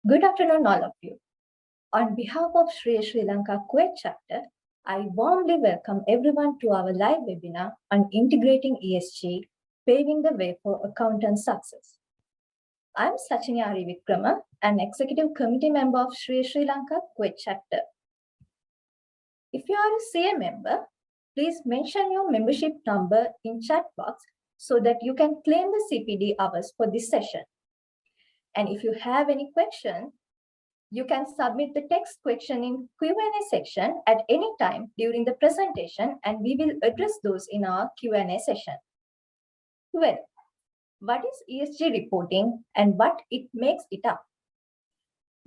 Good afternoon, all of you. On behalf of Sri Lanka Kuwait chapter, I warmly welcome everyone to our live webinar on integrating ESG, paving the way for accountant success. I'm Sachini Vikrama, an executive committee member of Sri Lanka Kuwait chapter. If you are a CA member, please mention your membership number in chat box so that you can claim the CPD hours for this session. And if you have any question, you can submit the text question in Q&A section at any time during the presentation, and we will address those in our Q&A session. Well, what is ESG reporting and what it makes it up?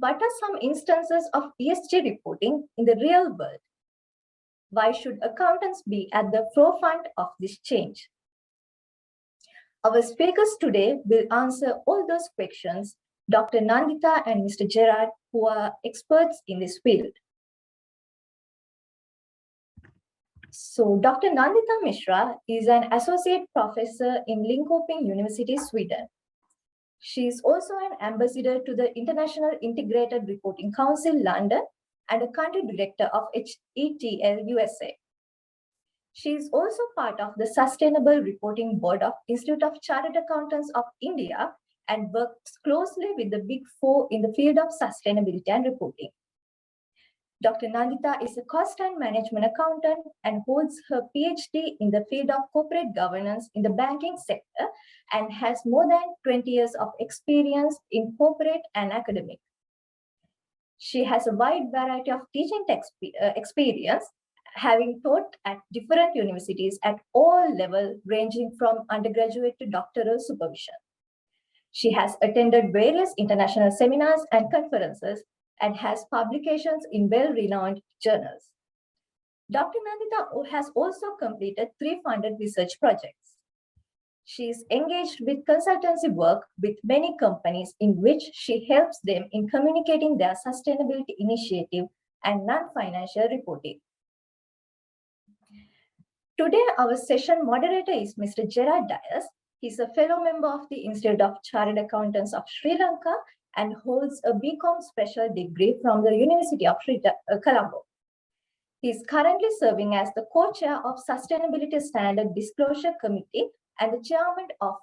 What are some instances of ESG reporting in the real world? Why should accountants be at the forefront of this change? Our speakers today will answer all those questions, Dr. Nandita and Mr. Gerard, who are experts in this field. So Dr. Nandita Mishra is an associate professor in Linköping University, Sweden. She is also an ambassador to the International Integrated Reporting Council, London, and a country director of HETL, USA. She is also part of the Sustainable Reporting Board of Institute of Chartered Accountants of India and works closely with the Big Four in the field of sustainability and reporting. Dr. Nandita is a cost and management accountant and holds her Ph.D. in the field of corporate governance in the banking sector and has more than 20 years of experience in corporate and academic. She has a wide variety of teaching experience, having taught at different universities at all levels, ranging from undergraduate to doctoral supervision. She has attended various international seminars and conferences and has publications in well-renowned journals. Dr. Nandita has also completed 3 funded research projects. She is engaged with consultancy work with many companies in which she helps them in communicating their sustainability initiative and non-financial reporting. Today, our session moderator is Mr. Gerard Dias. He's a fellow member of the Institute of Chartered Accountants of Sri Lanka and holds a BCom special degree from the University of Colombo. He is currently serving as the co-chair of Sustainability Standard Disclosure Committee and the chairman of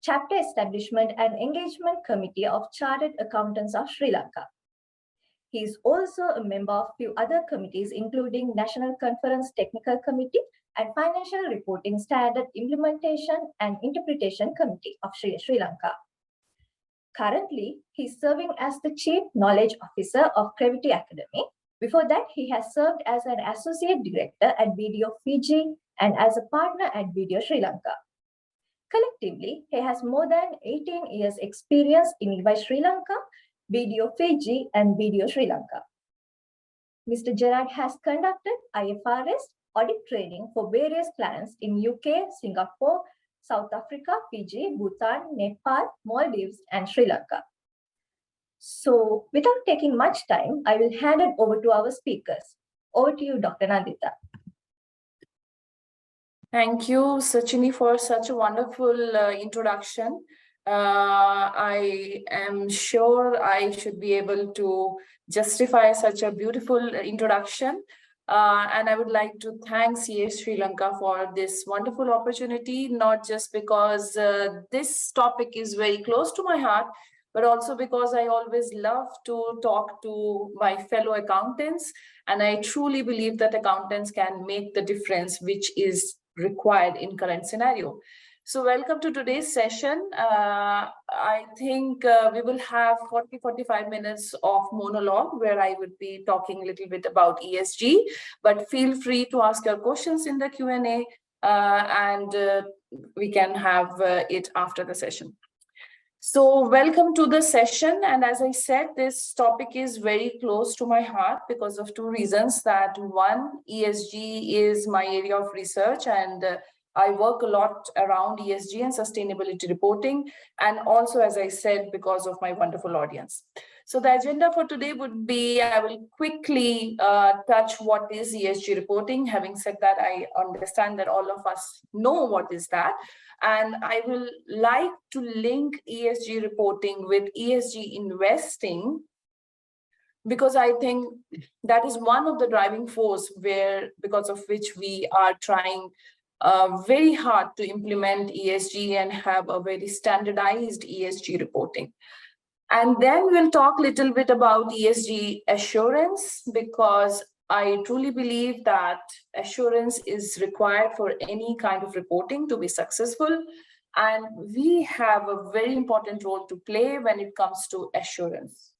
Chapter Establishment and Engagement Committee of Chartered Accountants of Sri Lanka. He is also a member of few other committees, including National Conference Technical Committee and Financial Reporting Standard Implementation and Interpretation Committee of Sri Lanka. Currently, he is serving as the Chief Knowledge Officer of Crevity Academy. Before that, he has served as an Associate Director at BDO Fiji and as a partner at BDO Sri Lanka. Collectively, he has more than 18 years experience in EY Sri Lanka, BDO Fiji, and BDO Sri Lanka. Mr. Gerard has conducted IFRS audit training for various clients in UK, Singapore, South Africa, Fiji, Bhutan, Nepal, Maldives, and Sri Lanka. So without taking much time, I will hand it over to our speakers. Over to you, Dr. Nandita. Thank you, Sachini, for such a wonderful introduction. I am sure I should be able to justify such a beautiful introduction. And I would like to thank CA Sri Lanka for this wonderful opportunity, not just because this topic is very close to my heart, but also because I always love to talk to my fellow accountants. And I truly believe that accountants can make the difference which is required in current scenario. So welcome to today's session. I think we will have 40-45 minutes of monologue where I would be talking a little bit about ESG, but feel free to ask your questions in the Q&A and we can have it after the session. So welcome to the session. And as I said, this topic is very close to my heart because of 2 reasons. That one, ESG is my area of research and I work a lot around ESG and sustainability reporting. And also, as I said, because of my wonderful audience. So the agenda for today would be, I will quickly touch what is ESG reporting. Having said that, I understand that all of us know what is that. And I will like to link ESG reporting with ESG investing, because I think that is one of the driving force because of which we are trying very hard to implement ESG and have a very standardized ESG reporting. And then we'll talk a little bit about ESG assurance, because I truly believe that assurance is required for any kind of reporting to be successful. And we have a very important role to play when it comes to assurance.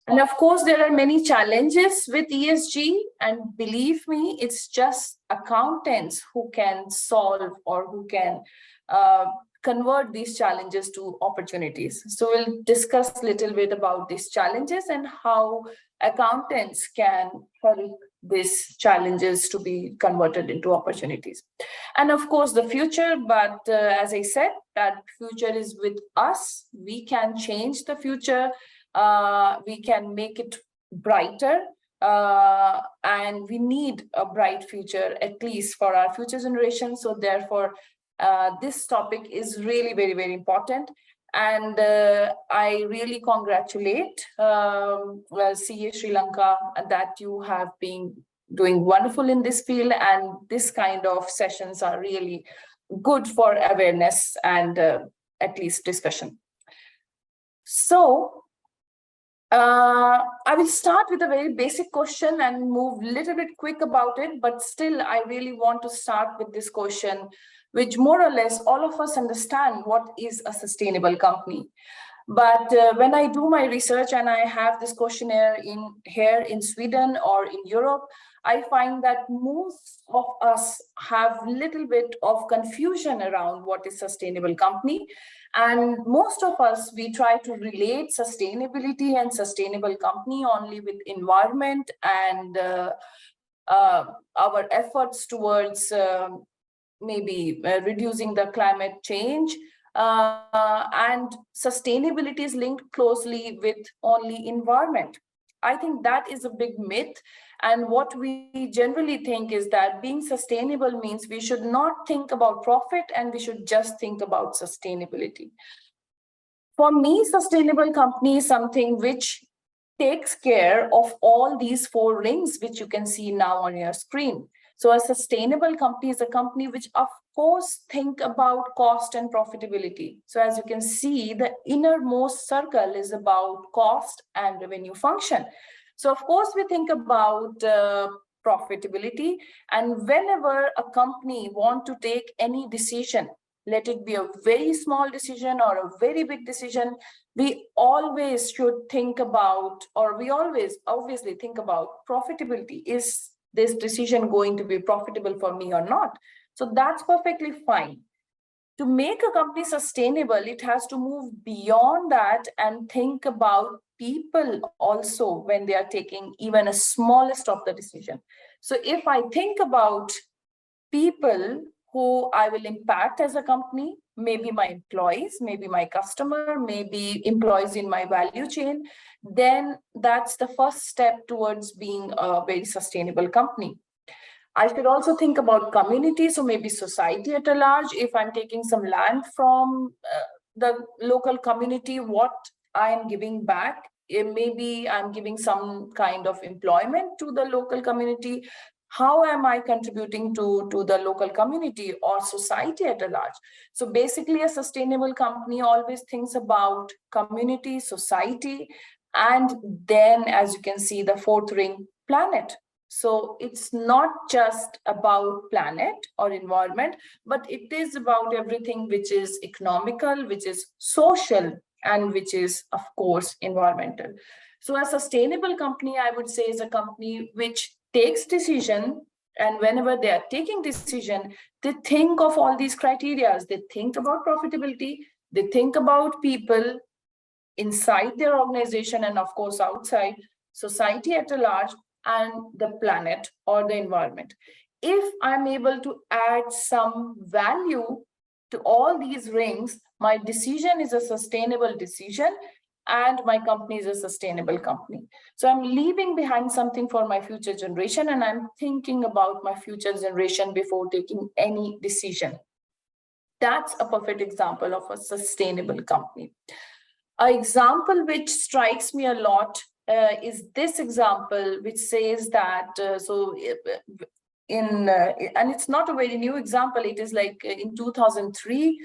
And of course, there are many challenges with ESG, and believe me, it's just accountants who can solve or who can convert these challenges to opportunities. So we'll discuss a little bit about these challenges and how accountants can help these challenges to be converted into opportunities. And of course, the future, but as I said, that future is with us. We can change the future. We can make it brighter, and we need a bright future, at least for our future generations. So therefore, this topic is really very, very important. And I really congratulate CA Sri Lanka that you have been doing wonderful in this field, and this kind of sessions are really good for awareness and at least discussion. So I will start with a very basic question and move a little bit quick about it, but still I really want to start with this question, which more or less all of us understand what is a sustainable company. But when I do my research and I have this questionnaire here in Sweden or in Europe, I find that most of us have a little bit of confusion around what is sustainable company. And most of us, we try to relate sustainability and sustainable company only with environment and our efforts towards maybe reducing the climate change. And sustainability is linked closely with only environment. I think that is a big myth. And what we generally think is that being sustainable means we should not think about profit and we should just think about sustainability. For me, sustainable company is something which takes care of all these four rings, which you can see now on your screen. So a sustainable company is a company which, of course, think about cost and profitability. So as you can see, the innermost circle is about cost and revenue function. So of course, we think about profitability. And whenever a company want to take any decision, let it be a very small decision or a very big decision, we always should think about, or we always obviously think about profitability. Is this decision going to be profitable for me or not? So that's perfectly fine. To make a company sustainable, it has to move beyond that and think about people also when they are taking even a smallest of the decision. So if I think about people who I will impact as a company, maybe my employees, maybe my customer, maybe employees in my value chain, then that's the first step towards being a very sustainable company. I should also think about community, so maybe society at a large. If I'm taking some land from the local community, what I am giving back, maybe I'm giving some kind of employment to the local community. How am I contributing to the local community or society at a large? So basically, a sustainable company always thinks about community, society, and then, as you can see, the fourth ring, planet. So it's not just about planet or environment, but it is about everything which is economical, which is social, and which is, of course, environmental. So a sustainable company, I would say, is a company which takes decision, and whenever they are taking decision, they think of all these criteria. They think about profitability, they think about people inside their organization, and of course outside, society at a large, and the planet or the environment. If I'm able to add some value to all these rings, my decision is a sustainable decision and my company is a sustainable company. So I'm leaving behind something for my future generation, and I'm thinking about my future generation before taking any decision. That's a perfect example of a sustainable company. An example which strikes me a lot is this example, which says that, and it's not a very new example, it is like in 2003,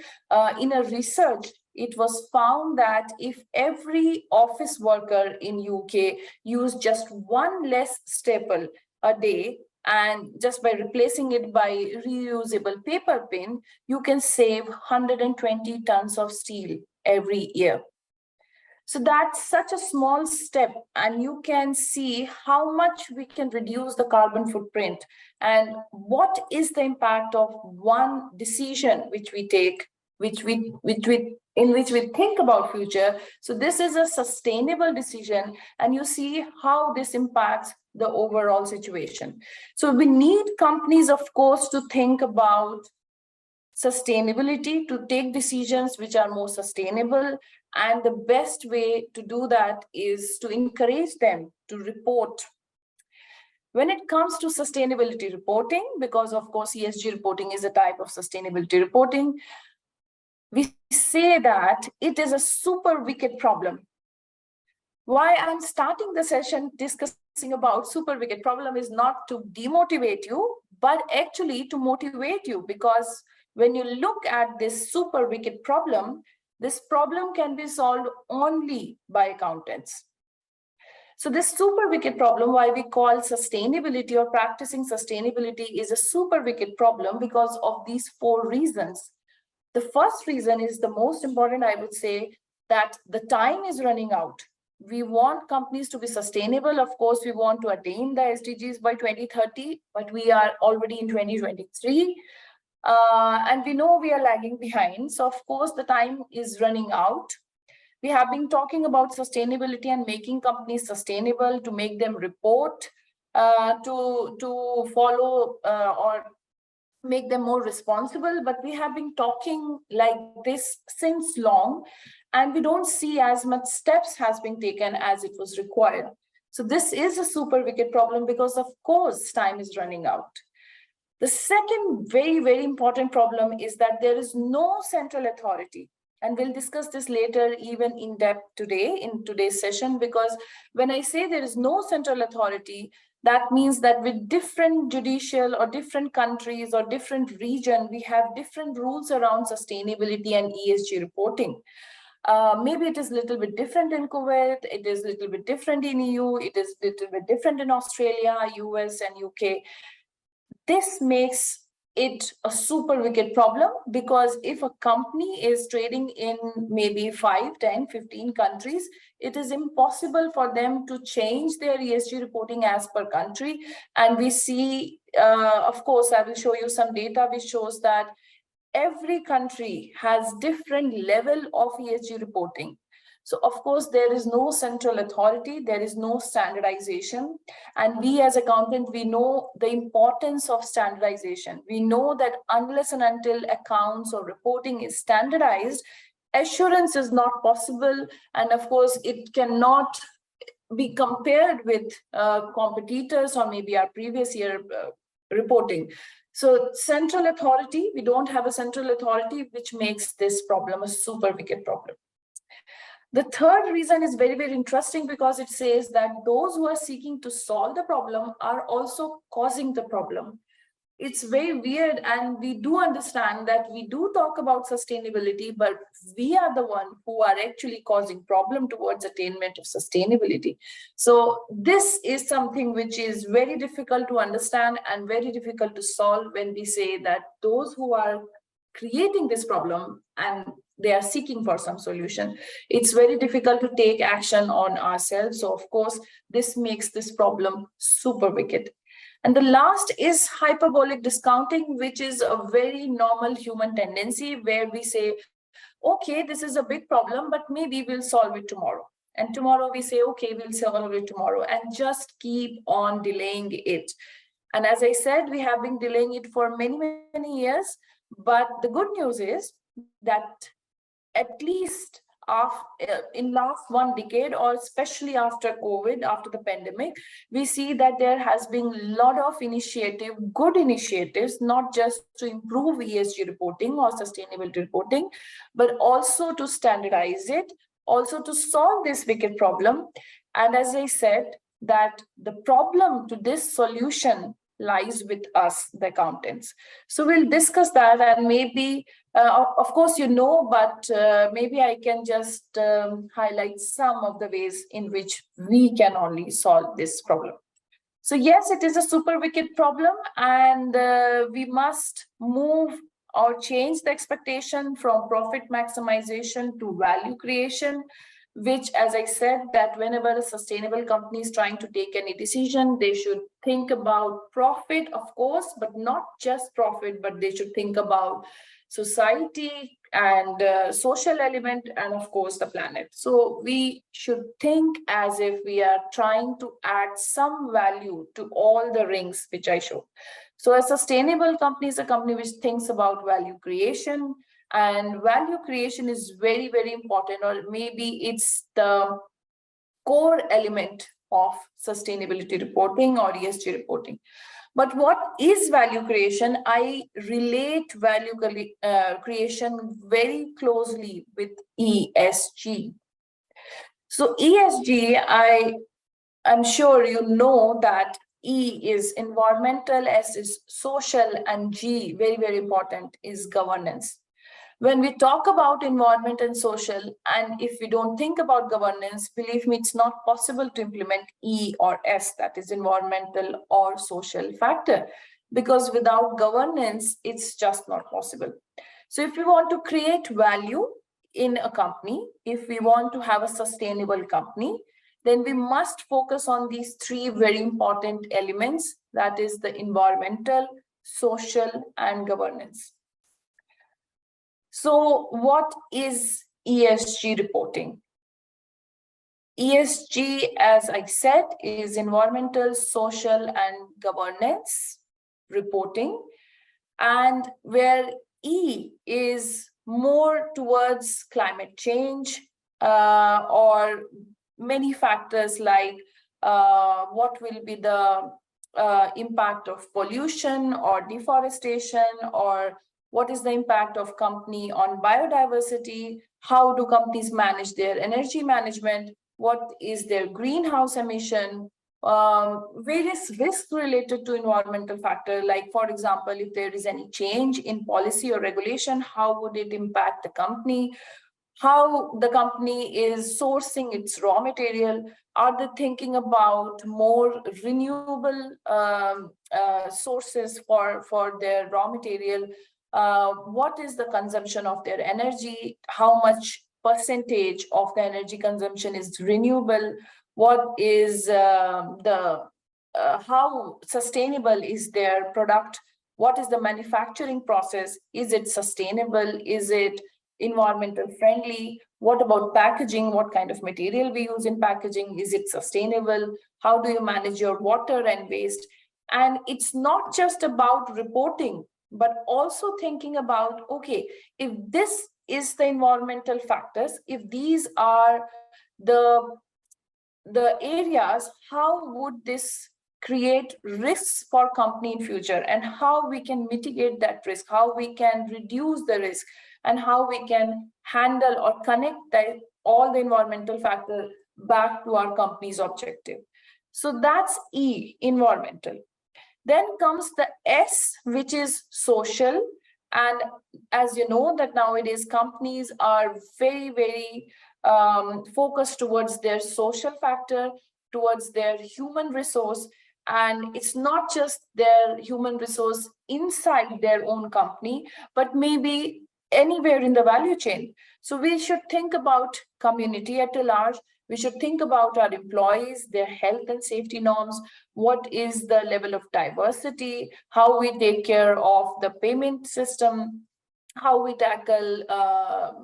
in a research, it was found that if every office worker in UK used just one less staple a day, and just by replacing it by reusable paper pin, you can save 120 tons of steel every year. So that's such a small step, and you can see how much we can reduce the carbon footprint and what is the impact of one decision which we take, in which we think about future. So this is a sustainable decision, and you see how this impacts the overall situation. So we need companies, of course, to think about sustainability, to take decisions which are more sustainable. And the best way to do that is to encourage them to report. When it comes to sustainability reporting, because of course ESG reporting is a type of sustainability reporting, we say that it is a super wicked problem. Why I'm starting the session discussing about super wicked problem is not to demotivate you, but actually to motivate you, because when you look at this super wicked problem, this problem can be solved only by accountants. So this super wicked problem, why we call sustainability or practicing sustainability, is a super wicked problem because of these 4 reasons. The first reason is the most important, I would say, that the time is running out. We want companies to be sustainable. Of course, we want to attain the SDGs by 2030, but we are already in 2023. And we know we are lagging behind. So of course, the time is running out. We have been talking about sustainability and making companies sustainable, to make them report, to follow or make them more responsible. But we have been talking like this since long, and we don't see as much steps has been taken as it was required. So this is a super wicked problem because of course time is running out. The second very, very important problem is that there is no central authority. And we'll discuss this later, even in depth today, in today's session, because when I say there is no central authority, that means that with different judicial or different countries or different region, we have different rules around sustainability and ESG reporting. Maybe it is a little bit different in Kuwait, it is a little bit different in EU, it is a little bit different in Australia, US and UK. This makes it a super wicked problem, because if a company is trading in maybe 5, 10, 15 countries, it is impossible for them to change their ESG reporting as per country. And we see, of course, I will show you some data which shows that every country has different level of ESG reporting. So of course, there is no central authority, there is no standardization. And we as accountants, we know the importance of standardization. We know that unless and until accounts or reporting is standardized, assurance is not possible. And of course, it cannot be compared with competitors or maybe our previous year reporting. So central authority, we don't have a central authority, which makes this problem a super wicked problem. The third reason is very, very interesting, because it says that those who are seeking to solve the problem are also causing the problem. It's very weird, and we do understand that we do talk about sustainability, but we are the one who are actually causing problem towards attainment of sustainability. So this is something which is very difficult to understand and very difficult to solve when we say that those who are creating this problem and they are seeking for some solution, it's very difficult to take action on ourselves. So of course, this makes this problem super wicked. And the last is hyperbolic discounting, which is a very normal human tendency where we say, okay, this is a big problem, but maybe we'll solve it tomorrow. And tomorrow we say, okay, we'll solve it tomorrow, and just keep on delaying it. And as I said, we have been delaying it for many, many years. But the good news is that at least in last one decade, or especially after COVID, after the pandemic, we see that there has been a lot of good initiatives, not just to improve ESG reporting or sustainability reporting, but also to standardize it, also to solve this wicked problem. And as I said, that the problem to this solution lies with us, the accountants. So we'll discuss that, and maybe, of course, but maybe I can just highlight some of the ways in which we can only solve this problem. So yes, it is a super wicked problem, and we must move or change the expectation from profit maximization to value creation, which, as I said, that whenever a sustainable company is trying to take any decision, they should think about profit, of course, but not just profit, but they should think about society and social element, and of course the planet. So we should think as if we are trying to add some value to all the rings which I showed. So a sustainable company is a company which thinks about value creation, and value creation is very, very important, or maybe it's the core element of sustainability reporting or ESG reporting. But what is value creation? I relate value creation very closely with ESG. So ESG, I'm sure you know that E is environmental, S is social, and G, very, very important, is governance. When we talk about environment and social, and if we don't think about governance, believe me, it's not possible to implement E or S, that is environmental or social factor, because without governance, it's just not possible. So if we want to create value in a company, if we want to have a sustainable company, then we must focus on these three very important elements, that is the environmental, social, and governance. So what is ESG reporting? ESG, as I said, is environmental, social, and governance reporting, and where E is more towards climate change or many factors like what will be the impact of pollution or deforestation, or what is the impact of company on biodiversity, how do companies manage their energy management, what is their greenhouse emission, various risks related to environmental factor, like for example, if there is any change in policy or regulation, how would it impact the company, how the company is sourcing its raw material, are they thinking about more renewable sources for their raw material, what is the consumption of their energy, how much percentage of the energy consumption is renewable, what is how sustainable is their product, what is the manufacturing process, is it sustainable, is it environmental friendly, what about packaging, what kind of material we use in packaging, is it sustainable, how do you manage your water and waste. And it's not just about reporting, but also thinking about, okay, if this is the environmental factors, if these are the areas, how would this create risks for company in future, and how we can mitigate that risk, how we can reduce the risk, and how we can handle or connect all the environmental factors back to our company's objective. So that's E, environmental. Then comes the S, which is social. And as you know, that nowadays companies are very, very focused towards their social factor, towards their human resource. And it's not just their human resource inside their own company, but maybe anywhere in the value chain. So we should think about community at a large. We should think about our employees, their health and safety norms, what is the level of diversity, how we take care of the payment system, how we tackle,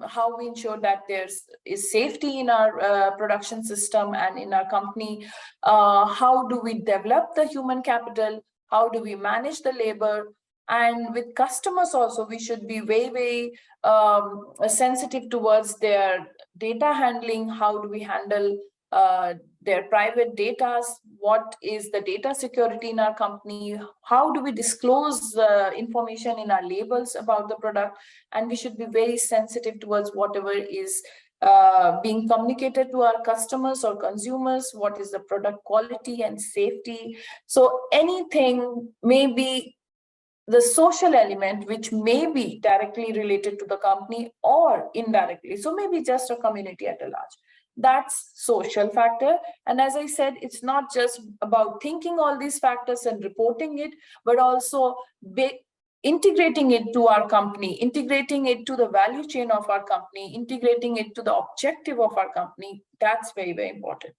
how we ensure that there is safety in our production system and in our company, how do we develop the human capital, how do we manage the labor. And with customers also, we should be very, very sensitive towards their data handling, how do we handle their private data, what is the data security in our company, how do we disclose information in our labels about the product, and we should be very sensitive towards whatever is being communicated to our customers or consumers, what is the product quality and safety. So anything maybe the social element, which may be directly related to the company or indirectly. So maybe just a community at a large. That's social factor. And as I said, it's not just about thinking all these factors and reporting it, but also integrating it to our company, integrating it to the value chain of our company, integrating it to the objective of our company. That's very, very important.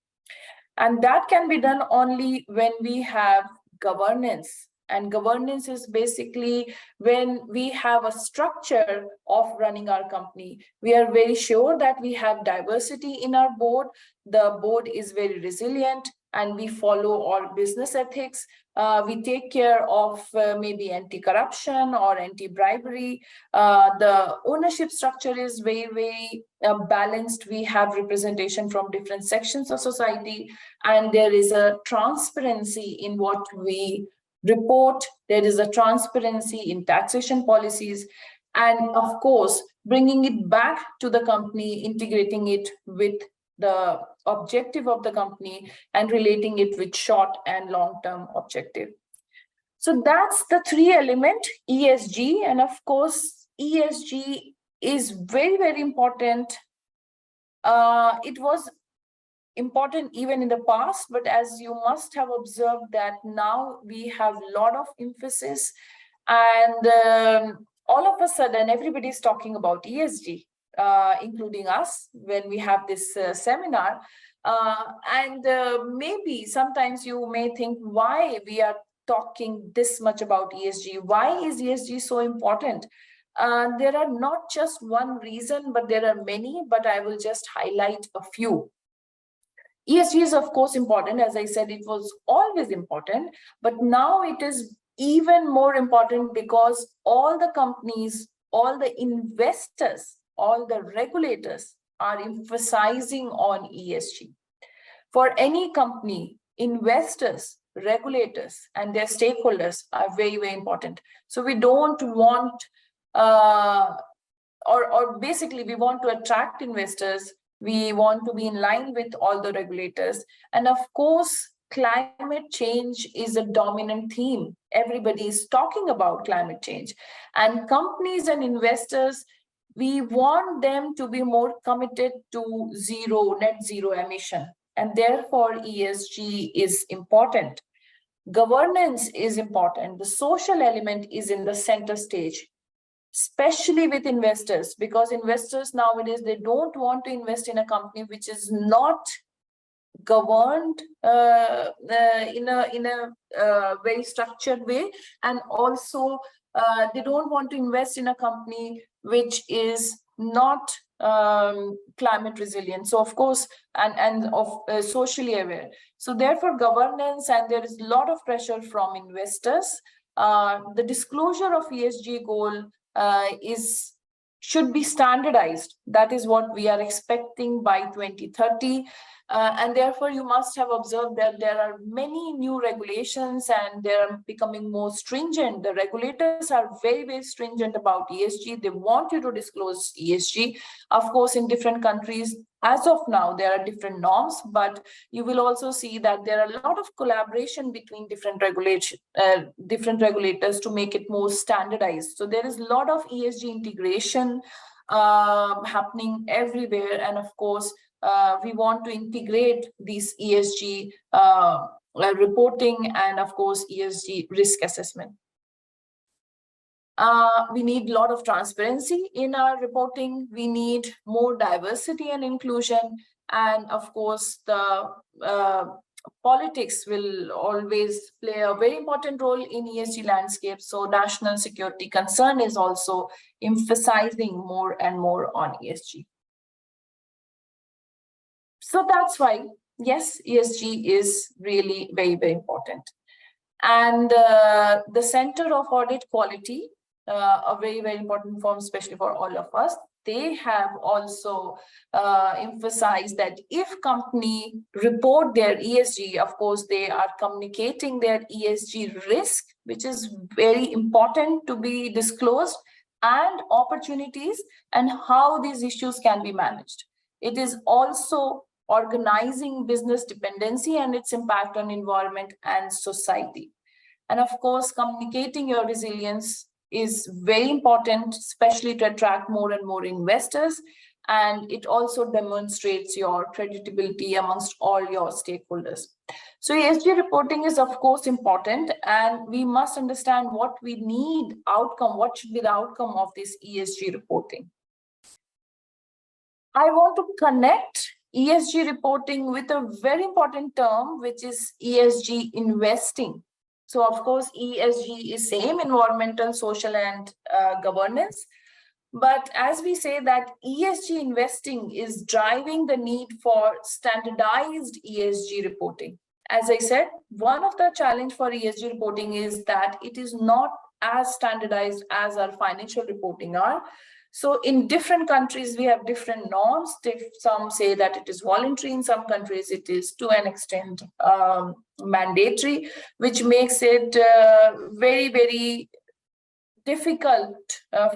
And that can be done only when we have governance. And governance is basically when we have a structure of running our company. We are very sure that we have diversity in our board. The board is very resilient and we follow all business ethics. We take care of maybe anti-corruption or anti-bribery. The ownership structure is very, very balanced. We have representation from different sections of society, and there is a transparency in what we report. There is a transparency in taxation policies, and of course, bringing it back to the company, integrating it with the objective of the company and relating it with short and long-term objective. So that's the three element, ESG, and of course, ESG is very, very important. It was important even in the past, but as you must have observed that now we have a lot of emphasis, and all of a sudden everybody's talking about ESG, including us when we have this seminar. Maybe sometimes you may think why we are talking this much about ESG. Why is ESG so important? There are not just one reason, but there are many, but I will just highlight a few. ESG is, of course, important. As I said, it was always important, but now it is even more important because all the companies, all the investors, all the regulators are emphasizing on ESG. For any company, investors, regulators, and their stakeholders are very, very important. So we don't want, or basically we want to attract investors. We want to be in line with all the regulators. And of course, climate change is a dominant theme. Everybody is talking about climate change. And companies and investors, we want them to be more committed to net zero emission. And therefore, ESG is important. Governance is important. The social element is in the center stage, especially with investors, because investors nowadays, they don't want to invest in a company which is not governed in a very structured way, and also they don't want to invest in a company which is not climate resilient. So of course, and socially aware. So therefore, governance, and there is a lot of pressure from investors. The disclosure of ESG goal should be standardized. That is what we are expecting by 2030. And therefore, you must have observed that there are many new regulations and they are becoming more stringent. The regulators are very, very stringent about ESG. They want you to disclose ESG. Of course, in different countries, as of now, there are different norms, but you will also see that there are a lot of collaboration between different regulators to make it more standardized. So there is a lot of ESG integration happening everywhere. And of course, we want to integrate these ESG reporting and of course, ESG risk assessment. We need a lot of transparency in our reporting. We need more diversity and inclusion. And of course, the politics will always play a very important role in ESG landscape. So national security concern is also emphasizing more and more on ESG. So that's why, yes, ESG is really very, very important. And the Center of Audit Quality, a very, very important form, especially for all of us. they have also emphasized that if company report their ESG, of course, they are communicating their ESG risk, which is very important to be disclosed, and opportunities and how these issues can be managed. It is also organizing business dependency and its impact on environment and society. And of course, communicating your resilience is very important, especially to attract more and more investors. And it also demonstrates your credibility amongst all your stakeholders. So ESG reporting is, of course, important, and we must understand what we need outcome, what should be the outcome of this ESG reporting. I want to connect ESG reporting with a very important term, which is ESG investing. So of course, ESG is same, environmental, social, and governance. But as we say that ESG investing is driving the need for standardized ESG reporting. As I said, one of the challenge for ESG reporting is that it is not as standardized as our financial reporting are. So in different countries, we have different norms. Some say that it is voluntary. In some countries, it is to an extent mandatory, which makes it very, very difficult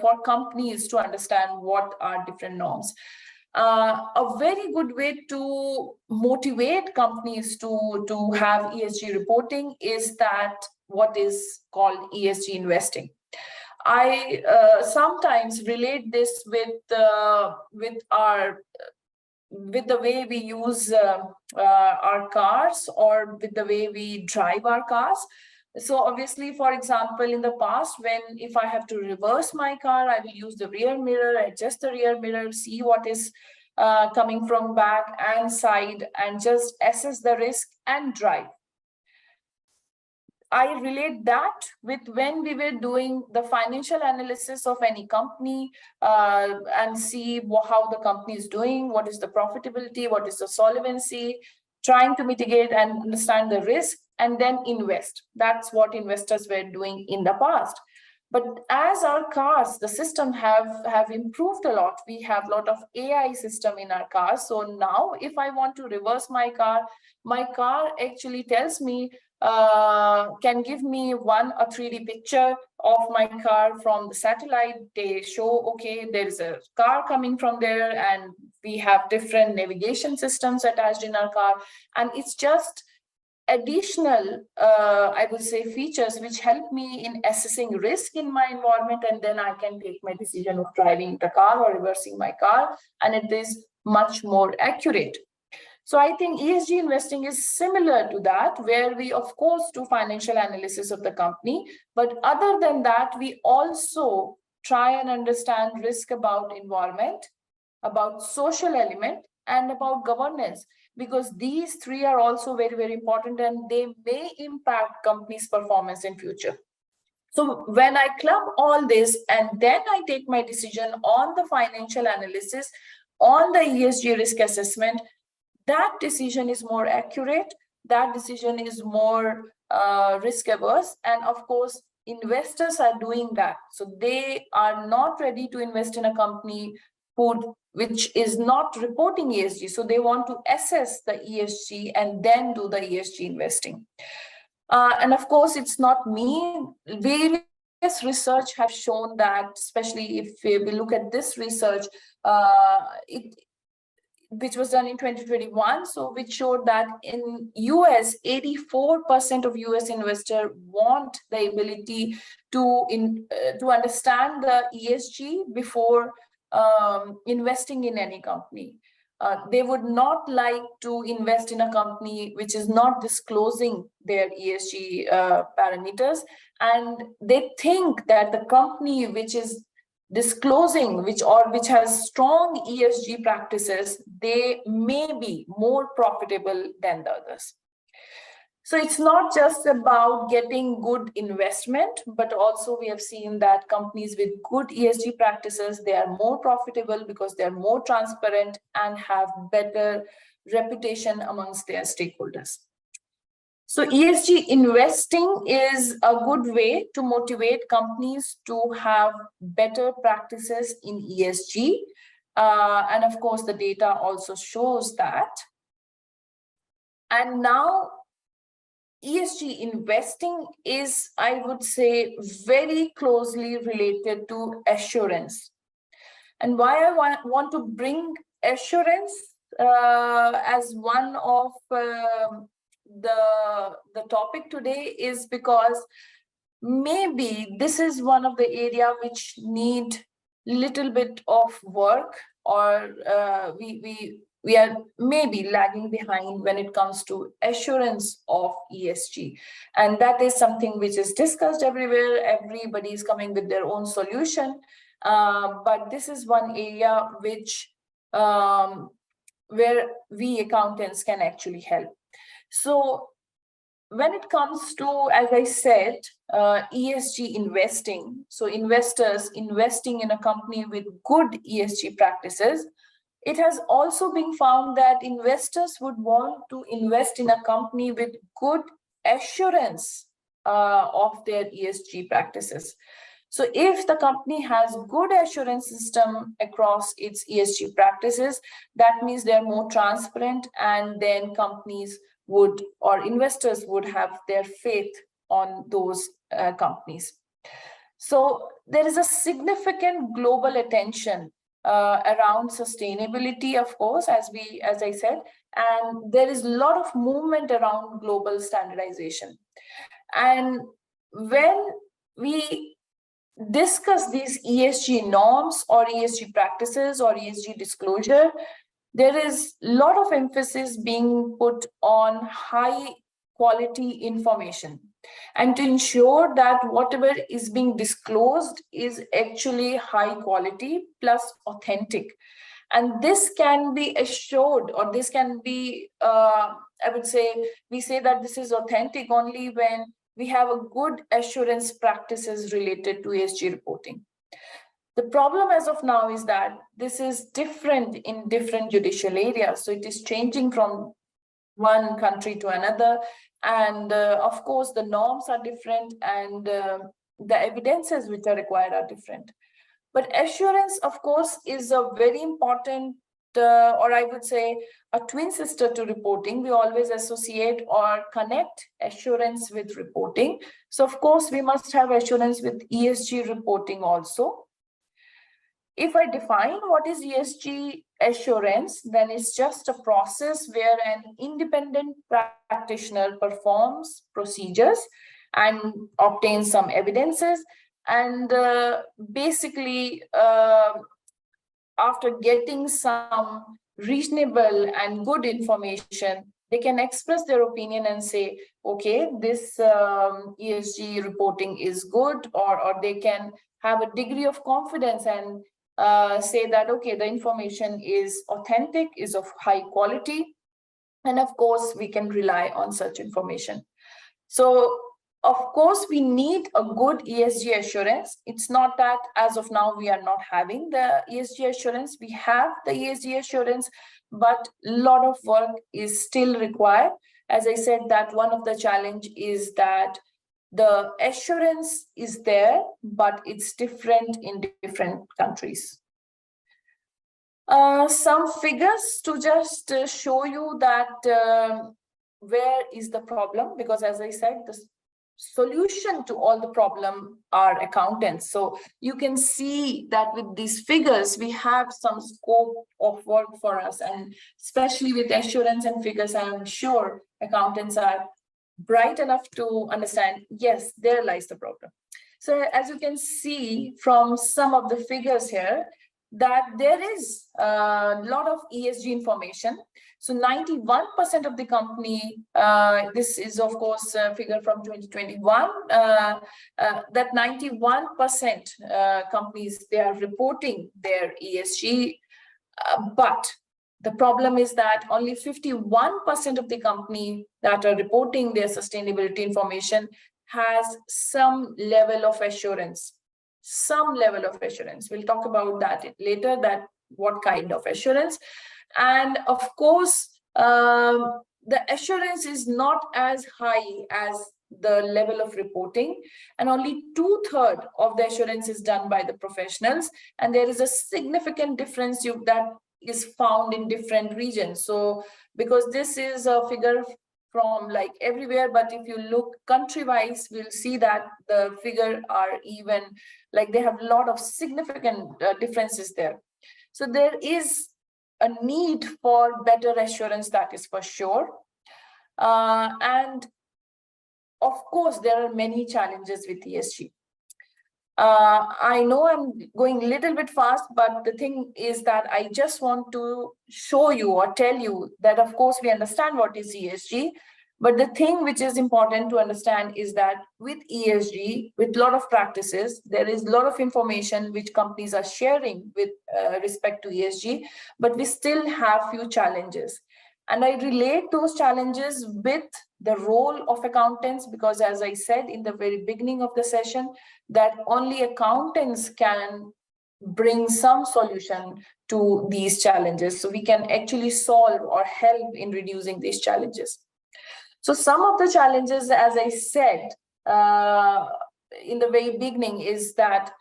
for companies to understand what are different norms. A very good way to motivate companies to have ESG reporting is that what is called ESG investing. I sometimes relate this with the way we use our cars, or with the way we drive our cars. So obviously, for example, in the past, if I have to reverse my car, I will use the rear mirror, adjust the rear mirror, see what is coming from back and side, and just assess the risk and drive. I relate that with when we were doing the financial analysis of any company and see how the company is doing, what is the profitability, what is the solvency, trying to mitigate and understand the risk, and then invest. That's what investors were doing in the past. But as our cars, the system have improved a lot. We have a lot of AI system in our cars. So now if I want to reverse my car actually tells me, can give me a 3D picture of my car from the satellite. They show, okay, there is a car coming from there, and we have different navigation systems attached in our car. And it's just additional, I would say, features which help me in assessing risk in my environment, and then I can take my decision of driving the car or reversing my car, and it is much more accurate. So I think ESG investing is similar to that, where we, of course, do financial analysis of the company. But other than that, we also try and understand risk about environment, about social element, and about governance, because these three are also very, very important, and they may impact companies' performance in future. So when I club all this, and then I take my decision on the financial analysis, on the ESG risk assessment, that decision is more accurate, that decision is more risk averse, and of course, investors are doing that. So they are not ready to invest in a company which is not reporting ESG. So they want to assess the ESG and then do the ESG investing. And of course, it's not me. Various research have shown that, especially if we look at this research, which was done in 2021, so which showed that in US, 84% of US investors want the ability to understand the ESG before investing in any company. They would not like to invest in a company which is not disclosing their ESG parameters, and they think that the company which is disclosing, which has strong ESG practices, they may be more profitable than the others. So it's not just about getting good investment, but also we have seen that companies with good ESG practices, they are more profitable because they're more transparent and have better reputation amongst their stakeholders. So ESG investing is a good way to motivate companies to have better practices in ESG. And of course, the data also shows that. And now ESG investing is, I would say, very closely related to assurance. And why I want to bring assurance as one of the topic today is because maybe this is one of the area which need little bit of work, or we are maybe lagging behind when it comes to assurance of ESG. And that is something which is discussed everywhere. Everybody is coming with their own solution. But this is one area which where we accountants can actually help. So when it comes to, as I said, ESG investing, so investors investing in a company with good ESG practices, it has also been found that investors would want to invest in a company with good assurance of their ESG practices. So if the company has good assurance system across its ESG practices, that means they're more transparent, and then companies would, or investors would, have their faith on those companies. So there is a significant global attention around sustainability, of course, as I said, and there is a lot of movement around global standardization. And when we discuss these ESG norms or ESG practices or ESG disclosure, there is a lot of emphasis being put on high quality information, and to ensure that whatever is being disclosed is actually high quality plus authentic. And this can be assured, or this can be, I would say, we say that this is authentic only when we have a good assurance practices related to ESG reporting. The problem as of now is that this is different in different judicial areas. So it is changing from one country to another. And of course, the norms are different, and the evidences which are required are different. But assurance, of course, is a very important, or I would say, a twin sister to reporting. We always associate or connect assurance with reporting. So of course, we must have assurance with ESG reporting also. If I define what is ESG assurance, then it's just a process where an independent practitioner performs procedures and obtains some evidences, and basically after getting some reasonable and good information, they can express their opinion and say, okay, this ESG reporting is good, or they can have a degree of confidence and say that, okay, the information is authentic, is of high quality, and of course, we can rely on such information. So, of course, we need a good ESG assurance. It's not that as of now we are not having the ESG assurance. We have the ESG assurance, but a lot of work is still required. As I said, that one of the challenge is that the assurance is there, but it's different in different countries. Some figures to just show you that where is the problem, because as I said, the solution to all the problem are accountants. So you can see that with these figures, we have some scope of work for us, and especially with assurance and figures, I'm sure accountants are bright enough to understand, yes, there lies the problem. So as you can see from some of the figures here, that there is a lot of ESG information. So 91% of the company, this is of course a figure from 2021, that 91% companies, they are reporting their ESG, but the problem is that only 51% of the company that are reporting their sustainability information has some level of assurance. Some level of assurance. We'll talk about that later, that what kind of assurance. And of course, the assurance is not as high as the level of reporting, and only 2/3 of the assurance is done by the professionals, and there is a significant difference that is found in different regions. So because this is a figure from like everywhere, but if you look country-wise, we'll see that the figure are even, like they have a lot of significant differences there. So there is a need for better assurance, that is for sure. And of course, there are many challenges with ESG. I know I'm going a little bit fast, but the thing is that I just want to show you or tell you that, of course, we understand what is ESG, but the thing which is important to understand is that with ESG, with a lot of practices, there is a lot of information which companies are sharing with respect to ESG, but we still have few challenges. And I relate those challenges with the role of accountants, because as I said in the very beginning of the session, that only accountants can bring some solution to these challenges. So we can actually solve or help in reducing these challenges. So some of the challenges, as I said in the very beginning, is that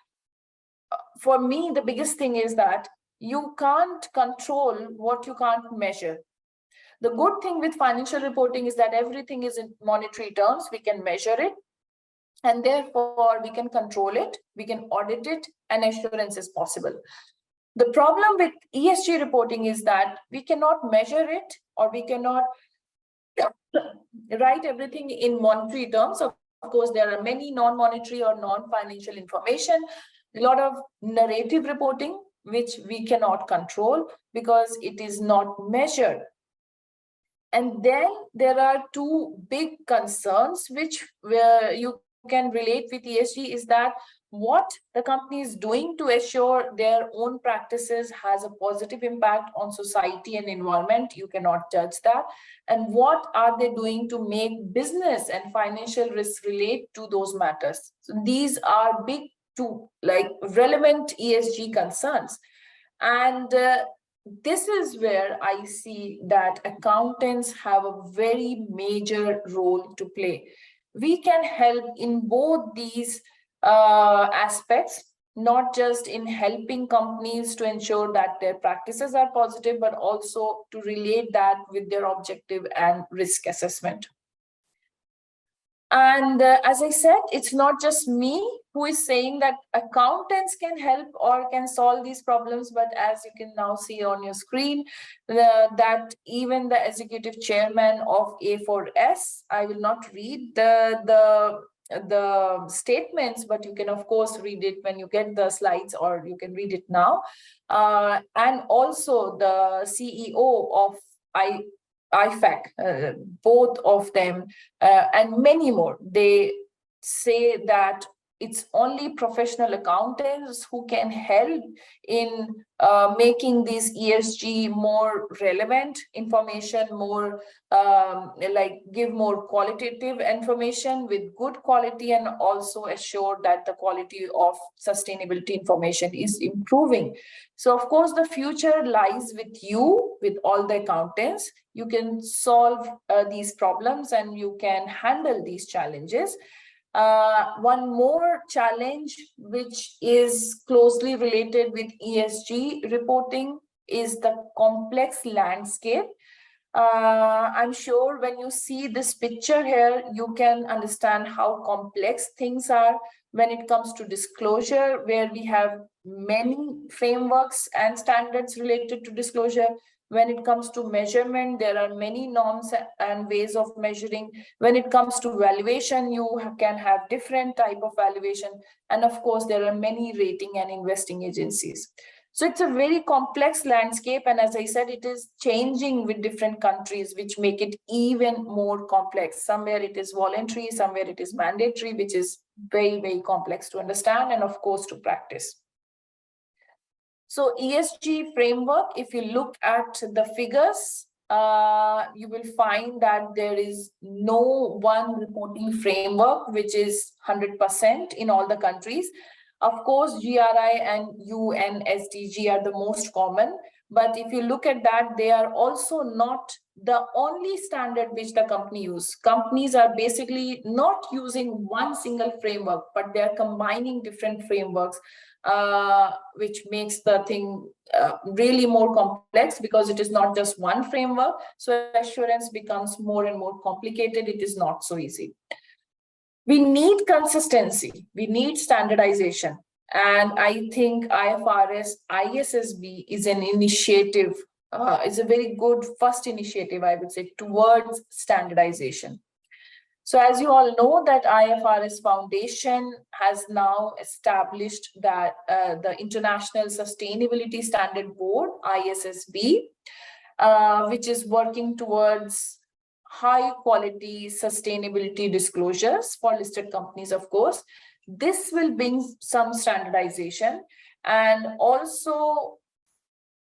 for me, the biggest thing is that you can't control what you can't measure. The good thing with financial reporting is that everything is in monetary terms. We can measure it, and therefore we can control it, we can audit it, and assurance is possible. The problem with ESG reporting is that we cannot measure it, or we cannot write everything in monetary terms. Of course, there are many non-monetary or non-financial information, a lot of narrative reporting, which we cannot control because it is not measured. And then there are two big concerns where you can relate with ESG, is that what the company is doing to assure their own practices has a positive impact on society and environment. You cannot judge that. And what are they doing to make business and financial risks relate to those matters? So these are big two, like, relevant ESG concerns. And this is where I see that accountants have a very major role to play. We can help in both these aspects, not just in helping companies to ensure that their practices are positive, but also to relate that with their objective and risk assessment. And as I said, it's not just me who is saying that accountants can help or can solve these problems, but as you can now see on your screen, that even the executive chairman of A4S, I will not read the statements, but you can of course read it when you get the slides, or you can read it now. And also the CEO of IFAC, both of them, and many more, they say that it's only professional accountants who can help in making this ESG more relevant information, more give more qualitative information with good quality, and also assure that the quality of sustainability information is improving. So of course, the future lies with you, with all the accountants. You can solve these problems and you can handle these challenges. One more challenge which is closely related with ESG reporting is the complex landscape. I'm sure when you see this picture here, you can understand how complex things are when it comes to disclosure, where we have many frameworks and standards related to disclosure. When it comes to measurement, there are many norms and ways of measuring. When it comes to valuation, you can have different type of valuation. And of course, there are many rating and investing agencies. So it's a very complex landscape. And as I said, it is changing with different countries, which make it even more complex. Somewhere it is voluntary, somewhere it is mandatory, which is very, very complex to understand and of course to practice. So ESG framework, if you look at the figures, you will find that there is no one reporting framework which is 100% in all the countries. Of course, GRI and UN SDG are the most common, But if you look at that, they are also not the only standard which the company use. Companies are basically not using one single framework, but they are combining different frameworks, which makes the thing really more complex, because it is not just one framework. So assurance becomes more and more complicated. It is not so easy. We need consistency. We need standardization. And I think IFRS ISSB is an initiative, is a very good first initiative, I would say, towards standardization. So as you all know, that IFRS Foundation has now established that the International Sustainability Standard Board, ISSB, which is working towards high quality sustainability disclosures for listed companies, of course. This will bring some standardization. And also,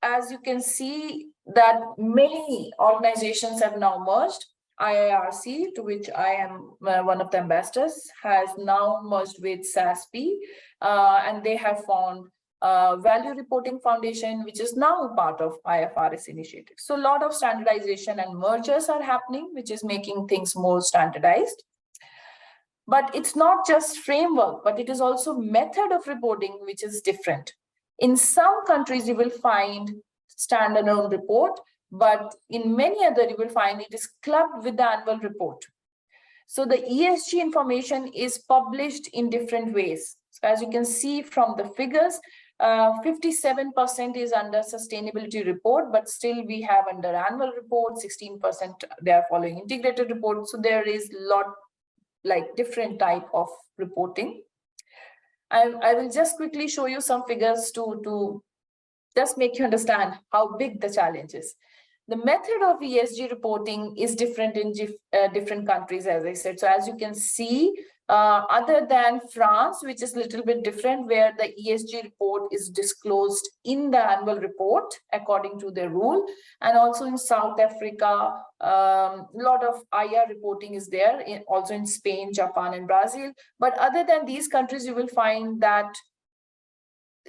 as you can see, that many organizations have now merged. IIRC, to which I am one of the ambassadors, has now merged with SASB, and they have formed Value Reporting Foundation, which is now part of IFRS initiative. So a lot of standardization and mergers are happening, which is making things more standardized. But it's not just framework, but it is also method of reporting, which is different. In some countries, you will find standalone report, but in many other, you will find it is clubbed with the annual report. So the ESG information is published in different ways. So as you can see from the figures, 57% is under sustainability report, but still we have under annual report, 16% they are following integrated report. So there is a lot like different type of reporting. I will just quickly show you some figures to just make you understand how big the challenge is. The method of ESG reporting is different in different countries, as I said. So as you can see, other than France, which is a little bit different, where the ESG report is disclosed in the annual report according to their rule. And also in South Africa, a lot of IR reporting is there, also in Spain, Japan, and Brazil. But other than these countries, you will find that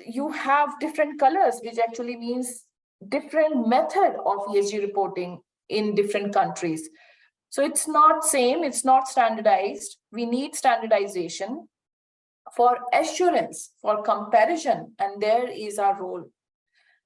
you have different colors, which actually means different method of ESG reporting in different countries. So it's not same, it's not standardized. We need standardization for assurance, for comparison, and there is our role.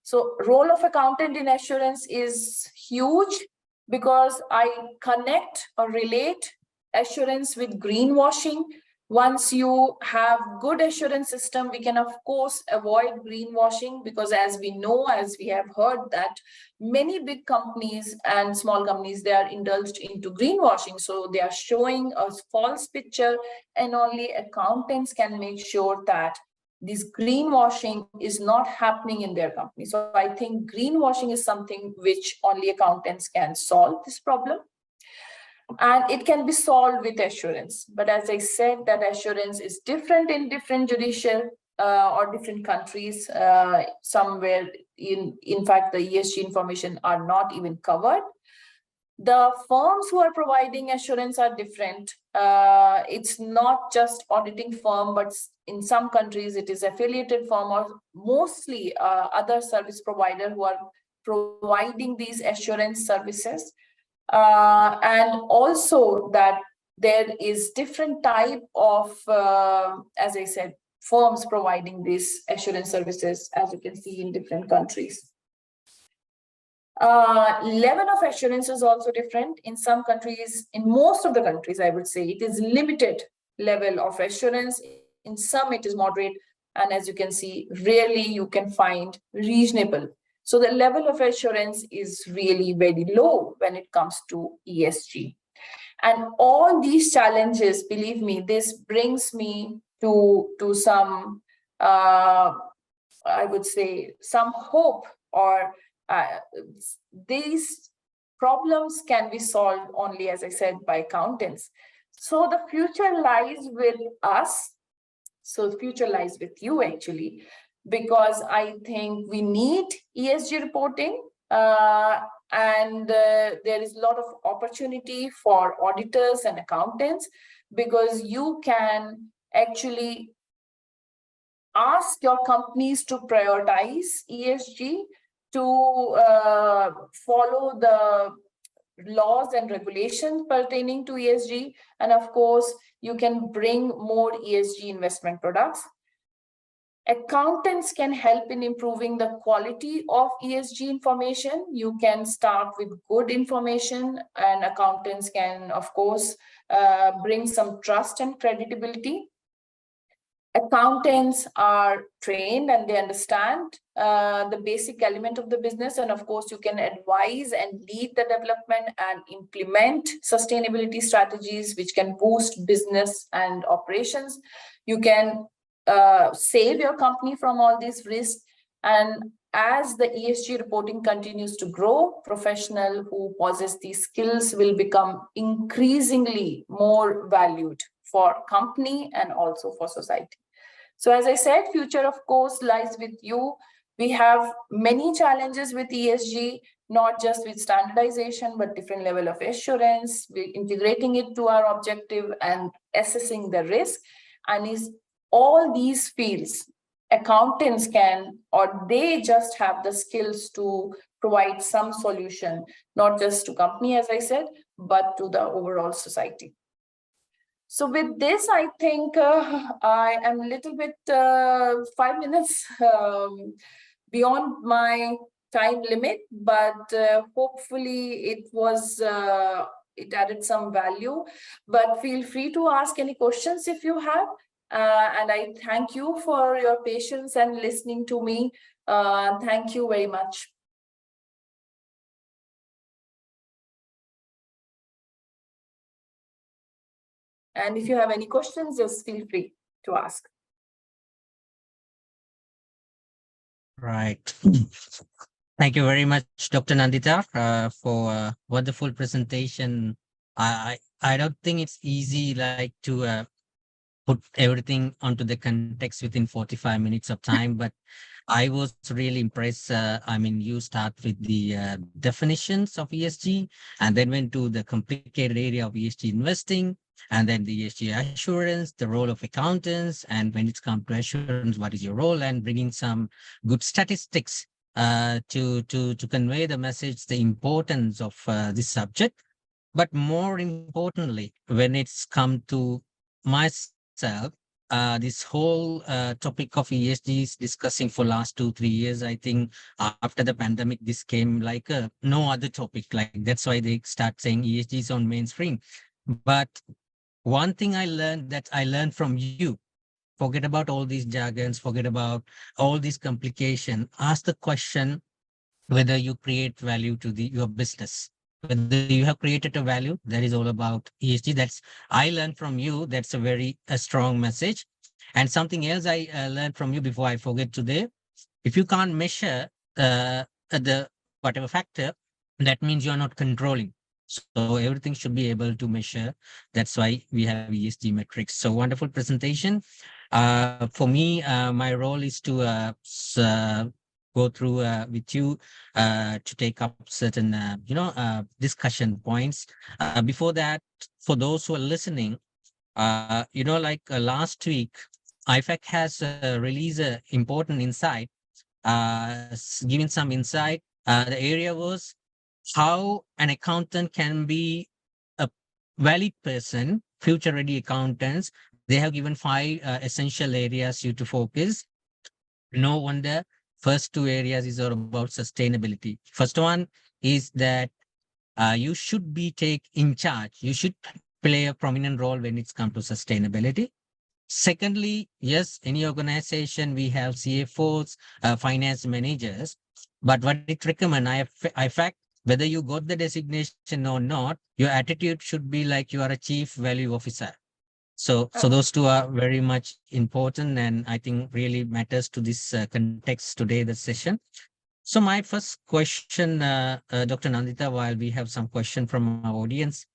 So role of accountant in assurance is huge, because I connect or relate assurance with greenwashing. Once you have good assurance system, we can of course avoid greenwashing, because as we know, as we have heard, that many big companies and small companies, they are indulged into greenwashing. So they are showing a false picture, and only accountants can make sure that this greenwashing is not happening in their company. So I think greenwashing is something which only accountants can solve this problem. And it can be solved with assurance. But as I said, that assurance is different in different judicial or different countries. Somewhere, in fact, the ESG information are not even covered. The firms who are providing assurance are different. It's not just auditing firm, but in some countries, it is affiliated firm or mostly other service provider who are providing these assurance services. And also that there is different type of, as I said, firms providing these assurance services, as you can see in different countries. Level of assurance is also different. In some countries, in most of the countries, I would say, it is limited level of assurance. In some, it is moderate. And as you can see, rarely you can find reasonable. So the level of assurance is really very low when it comes to ESG. And all these challenges, believe me, this brings me to some, I would say, some hope, or these problems can be solved only, as I said, by accountants. So the future lies with us. So the future lies with you, actually, because I think we need ESG reporting, and there is a lot of opportunity for auditors and accountants, because you can actually ask your companies to prioritize ESG, to follow the laws and regulations pertaining to ESG. And of course, you can bring more ESG investment products. Accountants can help in improving the quality of ESG information. You can start with good information, and accountants can, of course, bring some trust and credibility. Accountants are trained and they understand the basic element of the business. And of course, you can advise and lead the development and implement sustainability strategies, which can boost business and operations. You can save your company from all these risks. And as the ESG reporting continues to grow, professionals who possess these skills will become increasingly more valued for company and also for society. So as I said, future of course lies with you. We have many challenges with ESG, not just with standardization, but different level of assurance. We're integrating it to our objective and assessing the risk. And is all these fields, accountants can, or they just have the skills to provide some solution, not just to company, as I said, but to the overall society. So with this, I think I am a little bit 5 minutes beyond my time limit, but hopefully it added some value. But feel free to ask any questions if you have. And I thank you for your patience and listening to me. Thank you very much. And if you have any questions, just feel free to ask. Right. Thank you very much, Dr. Nandita, for a wonderful presentation. I don't think it's easy like to put everything onto the context within 45 minutes of time, but I was really impressed. I mean, you start with the definitions of ESG and then went to the complicated area of ESG investing, and then the ESG assurance, the role of accountants, and when it's come to assurance, what is your role, and bringing some good statistics to convey the message, the importance of this subject. But more importantly, when it's come to myself, this whole topic of ESG is discussing for last 2-3 years. I think after the pandemic, this came like no other topic. Like that's why they start saying ESG is on mainstream. But one thing I learned from you, forget about all these jargons, forget about all these complication. Ask the question whether you create value to your business. Whether you have created a value, that is all about ESG. That's I learned from you. That's a strong message. And something else I learned from you before I forget today. If you can't measure the whatever factor, that means you're not controlling. So everything should be able to measure. That's why we have ESG metrics. So wonderful presentation. For me, my role is to go through with you to take up certain, discussion points. Before that, for those who are listening, last week, IFAC has released an important insight, giving some insight. The area was how an accountant can be a valid person, future-ready accountants. They have given 5 essential areas you to focus. No wonder first 2 areas is all about sustainability. First one is that you should be in charge. You should play a prominent role when it's come to sustainability. Secondly, yes, any organization, we have CFOs, finance managers, but what it recommend, I fact, whether you got the designation or not, your attitude should be like you are a chief value officer. So those 2 are very much important, and I think really matters to this context today, the session. So my first question, Dr. Nandita, while we have some question from our audience,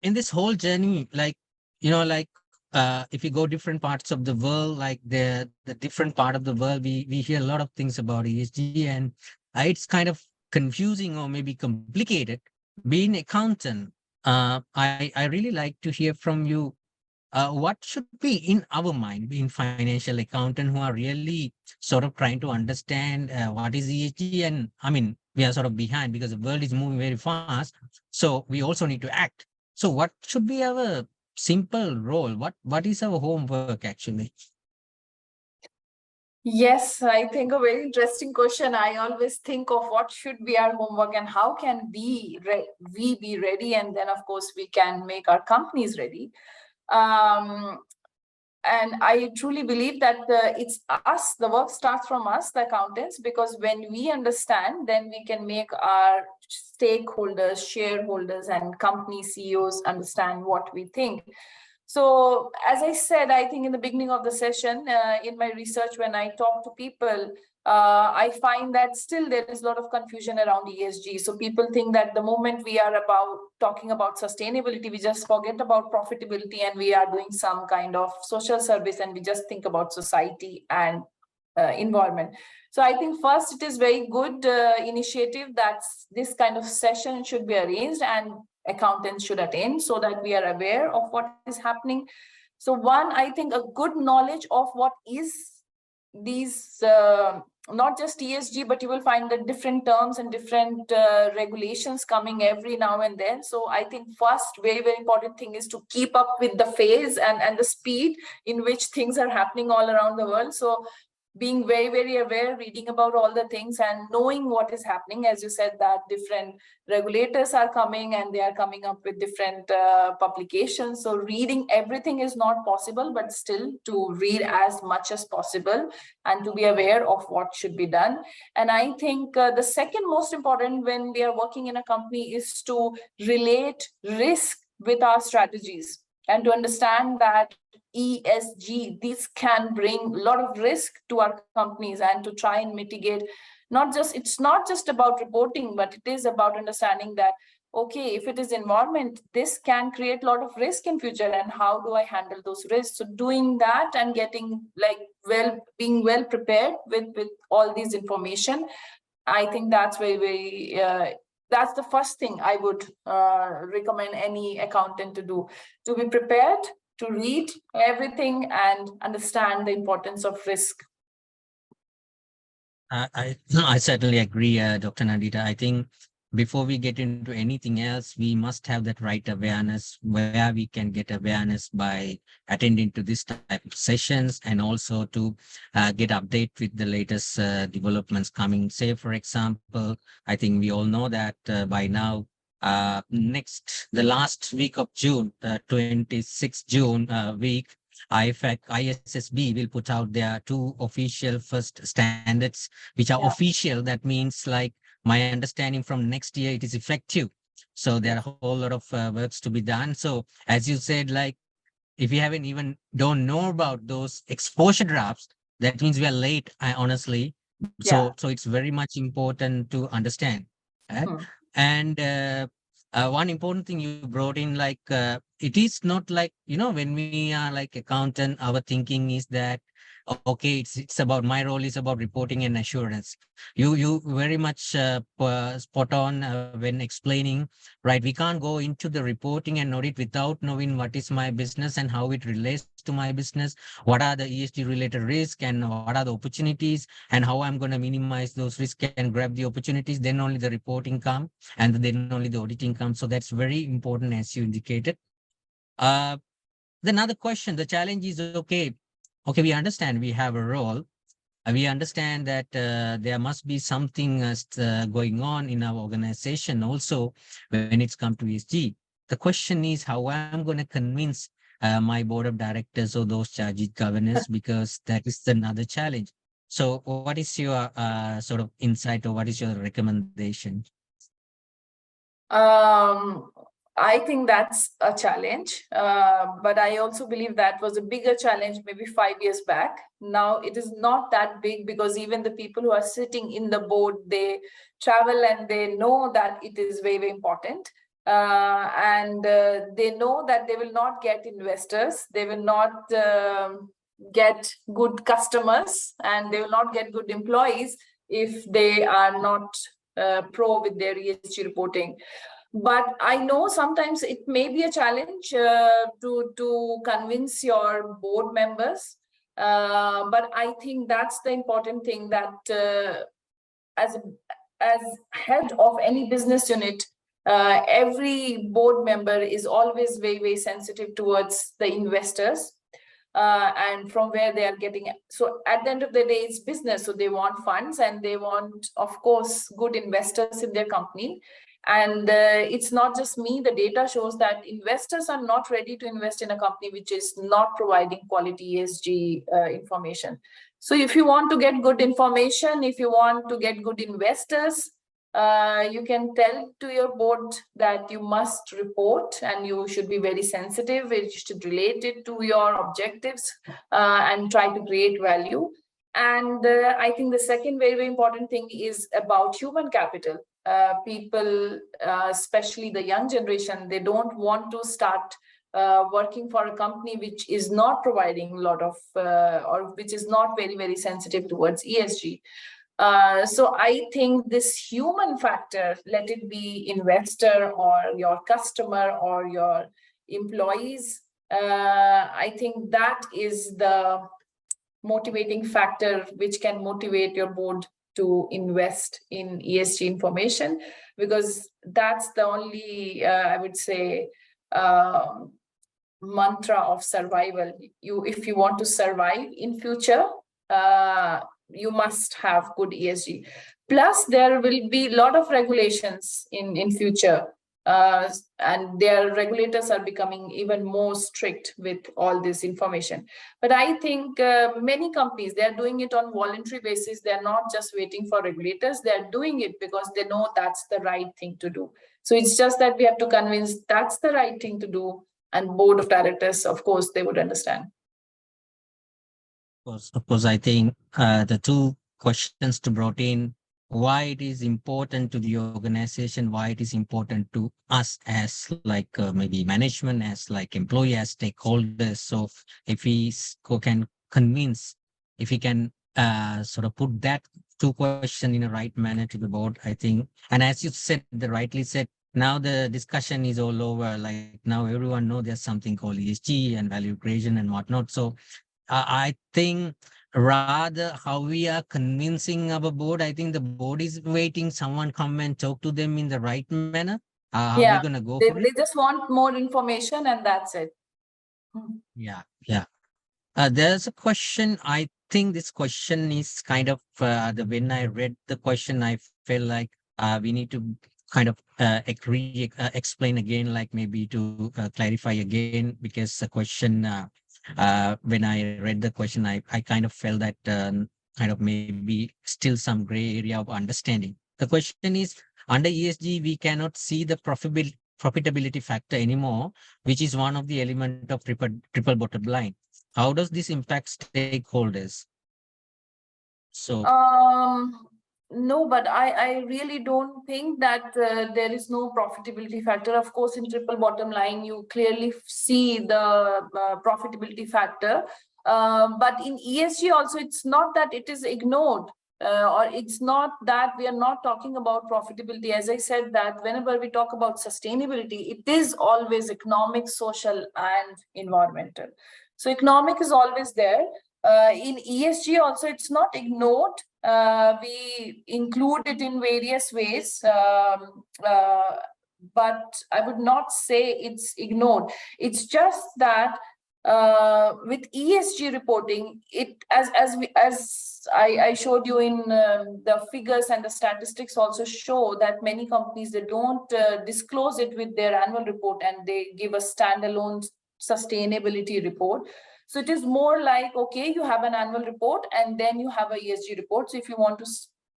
in this whole journey, if you go different parts of the world, like the different part of the world, we hear a lot of things about ESG, and it's kind of confusing or maybe complicated. Being accountant, I really like to hear from you. what should be in our mind, being financial accountant who are really sort of trying to understand what is ESG? And I mean, we are sort of behind because the world is moving very fast. So we also need to act. So what should be our simple role? What is our homework actually? Yes, I think a very interesting question. I always think of what should be our homework and how can we be ready, and then of course we can make our companies ready. And I truly believe that it's us, the work starts from us, the accountants, because when we understand, then we can make our stakeholders, shareholders, and company CEOs understand what we think. So, as I said, I think in the beginning of the session, in my research, when I talk to people, I find that still there is a lot of confusion around ESG. So people think that the moment we are talking about sustainability, we just forget about profitability and we are doing some kind of social service and we just think about society and environment. So I think first it is very good initiative that this kind of session should be arranged and accountants should attend so that we are aware of what is happening. So one, I think a good knowledge of what is these, not just ESG, but you will find the different terms and different regulations coming every now and then. So I think first, very, very important thing is to keep up with the phase and the speed in which things are happening all around the world. So being very, very aware, reading about all the things and knowing what is happening. As you said, that different regulators are coming and they are coming up with different publications. So reading everything is not possible, but still to read as much as possible and to be aware of what should be done. And I think the second most important when we are working in a company is to relate risk with our strategies and to understand that ESG, this can bring a lot of risk to our companies and to try and mitigate. It's not just about reporting, but it is about understanding that, okay, if it is environment, this can create a lot of risk in future and how do I handle those risks? So doing that and getting being well prepared with all these information, I think that's very, very, that's the first thing I would recommend any accountant to do, to be prepared, to read everything and understand the importance of risk. I certainly agree, Dr. Nandita. I think before we get into anything else, we must have that right awareness where we can get awareness by attending to this type of sessions and also to get update with the latest developments coming. Say, for example, I think we all know that by now, the last week of June, 26th June week, ISSB will put out their 2 official first standards, which are official. That means, like, my understanding from next year, it is effective. So there are a whole lot of works to be done. So as you said, like, if you haven't even don't know about those exposure drafts, that means we are late, honestly. So it's very much important to understand. And one important thing you brought in, like, it is not like, when we are like accountant, our thinking is that, okay, it's about, my role is about reporting and assurance. You very much spot on when explaining, right? We can't go into the reporting and audit without knowing what is my business and how it relates to my business, what are the ESG related risks and what are the opportunities and how I'm going to minimize those risks and grab the opportunities. Then only the reporting come and then only the auditing comes. So that's very important, as you indicated. Another question, the challenge is, okay, we understand we have a role. We understand that there must be something going on in our organization also when it's come to ESG. The question is how I'm going to convince my board of directors or those charged governors, because that is another challenge. So what is your sort of insight or what is your recommendation? I think that's a challenge, but I also believe that was a bigger challenge maybe 5 years back. Now it is not that big because even the people who are sitting in the board, they travel and they know that it is very, very important. And they know that they will not get investors, they will not get good customers, and they will not get good employees if they are not pro with their ESG reporting. But I know sometimes it may be a challenge to convince your board members. But I think that's the important thing, that as head of any business unit, every board member is always very, very sensitive towards the investors and from where they are getting it. So at the end of the day, it's business. So they want funds and they want, of course, good investors in their company. And it's not just me. The data shows that investors are not ready to invest in a company which is not providing quality ESG information. So if you want to get good information, if you want to get good investors, you can tell to your board that you must report and you should be very sensitive. You should relate it to your objectives and try to create value. And I think the second very, very important thing is about human capital. People, especially the young generation, they don't want to start working for a company which is not providing a lot of, or which is not very, very sensitive towards ESG. So I think this human factor, let it be investor or your customer or your employees, I think that is the motivating factor which can motivate your board to invest in ESG information, because that's the only, I would say, mantra of survival. If you want to survive in future, you must have good ESG. Plus, there will be a lot of regulations in future, and their regulators are becoming even more strict with all this information. But I think many companies, they're doing it on voluntary basis. They're not just waiting for regulators. They're doing it because they know that's the right thing to do. So it's just that we have to convince that's the right thing to do. And board of directors, of course, they would understand. Of course, I think the two questions to brought in, why it is important to the organization, why it is important to us as like maybe management, as like employee, as stakeholders. So if we can convince, if we can sort of put that two questions in a right manner to the board, I think, and as you said, rightly said, now the discussion is all over. Like now everyone knows there's something called ESG and value creation and whatnot. So I think rather how we are convincing our board, I think the board is waiting someone come and talk to them in the right manner. How are we going to go for it? They just want more information and that's it. Yeah. There's a question. I think this question is kind of, when I read the question, I felt like we need to kind of explain again, like maybe to clarify again, because the question, when I read the question, I kind of felt that kind of maybe still some gray area of understanding. The question is, under ESG, we cannot see the profitability factor anymore, which is one of the element of triple bottom line. How does this impact stakeholders? So no, but I really don't think that there is no profitability factor. Of course, in triple bottom line, you clearly see the profitability factor. But in ESG also, it's not that it is ignored. Or it's not that we are not talking about profitability. As I said, that whenever we talk about sustainability, it is always economic, social, and environmental. So economic is always there. In ESG also, it's not ignored. We include it in various ways, but I would not say it's ignored. It's just that with ESG reporting, it as I showed you in the figures, and the statistics also show that many companies, they don't disclose it with their annual report, and they give a standalone sustainability report. So it is more like, okay, you have an annual report and then you have a ESG report. So if you want to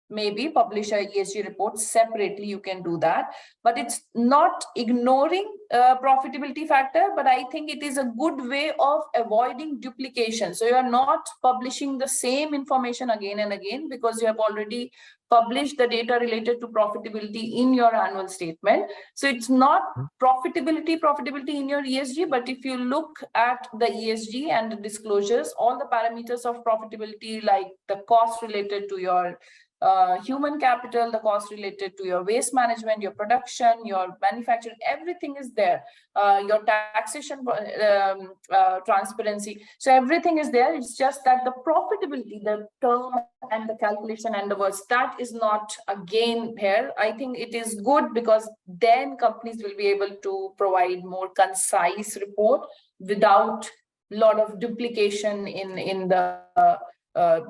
maybe publish a ESG report separately, you can do that. But it's not ignoring profitability factor, but I think it is a good way of avoiding duplication. So you are not publishing the same information again and again, because you have already published the data related to profitability in your annual statement. So it's not profitability in your ESG, but if you look at the ESG and the disclosures, all the parameters of profitability, like the cost related to your human capital, the cost related to your waste management, your production, your manufacturing, everything is there. Your taxation transparency. So everything is there. It's just that the profitability, the term and the calculation and the words, that is not again here. I think it is good because then companies will be able to provide more concise report without a lot of duplication in the